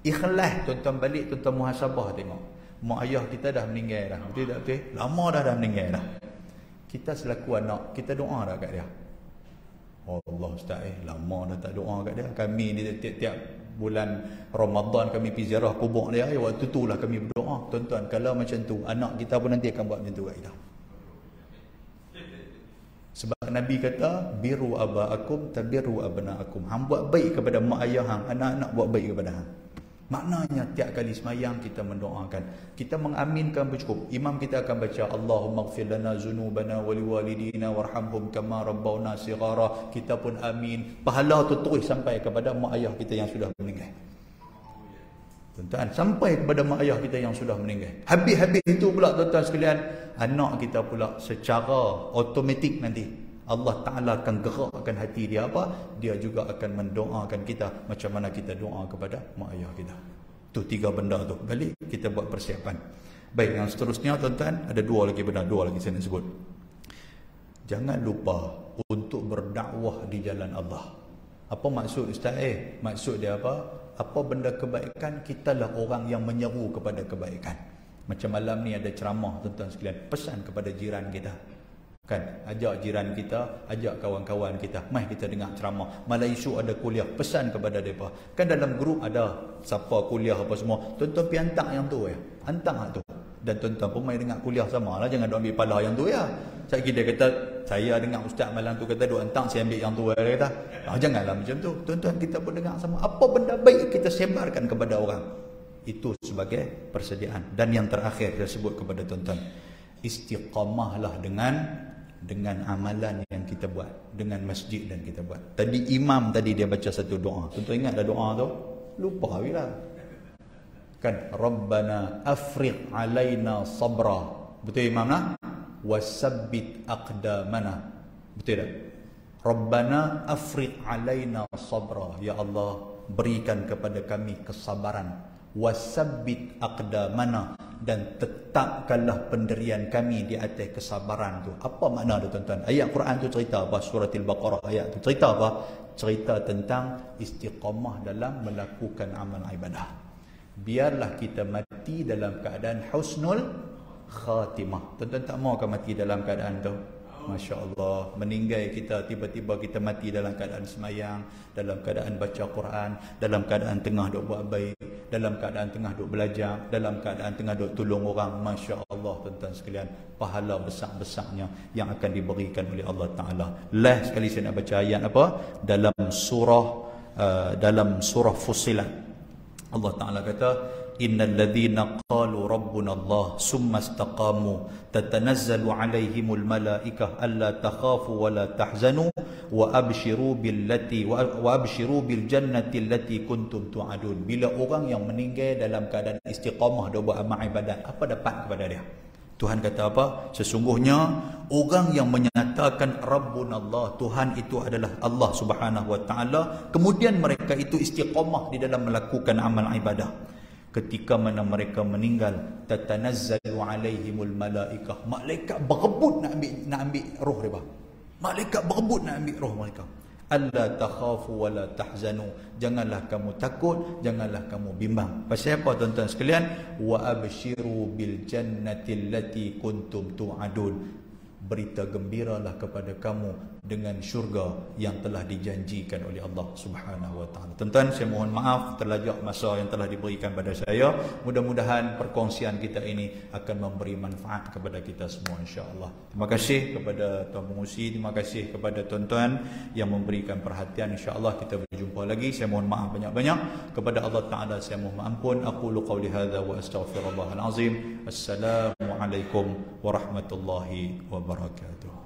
Ikhlas, tuan-tuan balik, tuan-tuan muhasabah tengok. Mak ayah kita dah meninggal dah. Betul tak betul? Lama dah meninggal dah. Kita selaku anak, kita doa dah kat dia. Oh Allah Ustaz, lama dah tak doa kat dia. Kami ni tiap-tiap bulan Ramadan kami pergi ziarah kubur dia. Waktu tu lah kami berdoa. Tuan-tuan, kalau macam tu, anak kita pun nanti akan buat macam tu kat kita. Sebab Nabi kata, biru aba'akum tabiru abna'akum. Hang buat baik kepada mak ayah hang, anak-anak buat baik kepada hang. Maknanya tiap kali semayang kita mendoakan, kita mengaminkan bercukup. Imam kita akan baca Allahumma ighfir lana zunubana wa liwalidina warhamhum kama rabbawna shighara. Kita pun amin. Pahala tu terus sampai kepada mak ayah kita yang sudah meninggal. Tuan-tuan, sampai kepada mak ayah kita yang sudah meninggal. Habis-habis itu pula tuan-tuan sekalian, anak kita pula secara automatik nanti Allah Ta'ala akan gerakkan hati dia apa? Dia juga akan mendoakan kita macam mana kita doa kepada mak ayah kita. Tu 3 benda tu. Balik kita buat persiapan. Baik, yang seterusnya tuan-tuan, ada 2 lagi benda, 2 lagi saya nak sebut. Jangan lupa untuk berdakwah di jalan Allah. Apa maksud Ustaz? Maksud dia apa? Apa benda kebaikan, kitalah orang yang menyeru kepada kebaikan. Macam malam ni ada ceramah tuan-tuan sekalian, pesan kepada jiran kita. Kan, ajak jiran kita, ajak kawan-kawan kita, mai kita dengar ceramah. Malam isu ada kuliah, pesan kepada mereka. Kan dalam grup ada siapa kuliah apa semua. Tuan-tuan pergi hantar yang tu ya. Hantar tu. Dan tuan-tuan pun mai dengar kuliah sama lah, jangan duk ambil pala yang tu ya. Saya kira kata, saya dengar ustaz malam tu kata duk hantar, saya ambil yang tu dia kata. Janganlah macam tu. Tuan-tuan kita pun dengar sama. Apa benda baik kita sebarkan kepada orang. Itu sebagai persediaan. Dan yang terakhir saya sebut kepada tuan-tuan, istiqamahlah dengan amalan yang kita buat, dengan masjid dan kita buat. Tadi imam tadi dia baca satu doa. Tuan-tuan ingat dah doa tu? Lupa bila. Kan, Rabbana afriq alaina sabra. Betul imam nah? Wasabbit aqdamana. Betul tak? Rabbana afriq alaina sabra. Ya Allah, berikan kepada kami kesabaran. Wasabbit aqdamana, dan tetapkanlah pendirian kami di atas kesabaran tu. Apa makna tu tuan-tuan? Ayat Quran tu cerita apa? Surah Al-Baqarah ayat tu cerita apa? Cerita tentang istiqamah dalam melakukan amal ibadah. Biarlah kita mati dalam keadaan husnul khatimah. Tuan-tuan tak mau ke mati dalam keadaan tu? Masya Allah, meninggal kita, tiba-tiba kita mati dalam keadaan semayang, dalam keadaan baca Quran, dalam keadaan tengah duk buat baik, dalam keadaan tengah duk belajar, dalam keadaan tengah duk tolong orang. Masya Allah tuan-tuan sekalian, pahala besar-besarnya yang akan diberikan oleh Allah Ta'ala. Last sekali saya nak baca ayat apa? Dalam surah Fussilat, Allah Ta'ala kata, innal ladzina qalu rabbuna Allah summa istaqamu tatanazzalu alaihimul malaikah alla takhafu wa la tahzanu wa abshiru bil jannati allati kuntum tu'adun. Bila orang yang meninggal dalam keadaan istiqamah dia buat amal ibadat, apa dapat kepada dia? Tuhan kata apa? Sesungguhnya orang yang menyatakan Rabbuna Allah, Tuhan itu adalah Allah Subhanahu wa taala, kemudian mereka itu istiqamah di dalam melakukan amal ibadah, ketika mana mereka meninggal, tatanazzalu alaihimul malaikah, malaikat berebut nak ambil roh mereka. Malaikat berebut nak ambil roh mereka. Alla takhafu wa la tahzanu, janganlah kamu takut, janganlah kamu bimbang. Pasal apa tuan-tuan sekalian? Wa abshiru bil jannati allati kuntum tu'adun, berita gembiralah kepada kamu dengan syurga yang telah dijanjikan oleh Allah Subhanahu wa taala. Tuan-tuan, saya mohon maaf terlajak masa yang telah diberikan pada saya. Mudah-mudahan perkongsian kita ini akan memberi manfaat kepada kita semua insya-Allah. Terima kasih kepada tuan pengurusi, terima kasih kepada tuan-tuan yang memberikan perhatian. Insya-Allah kita berjumpa lagi. Saya mohon maaf banyak-banyak kepada Allah Taala, saya mohon ampun. Aqulu qauli hadza wa astaghfirullahal azim. Assalamualaikum warahmatullahi wabarakatuh.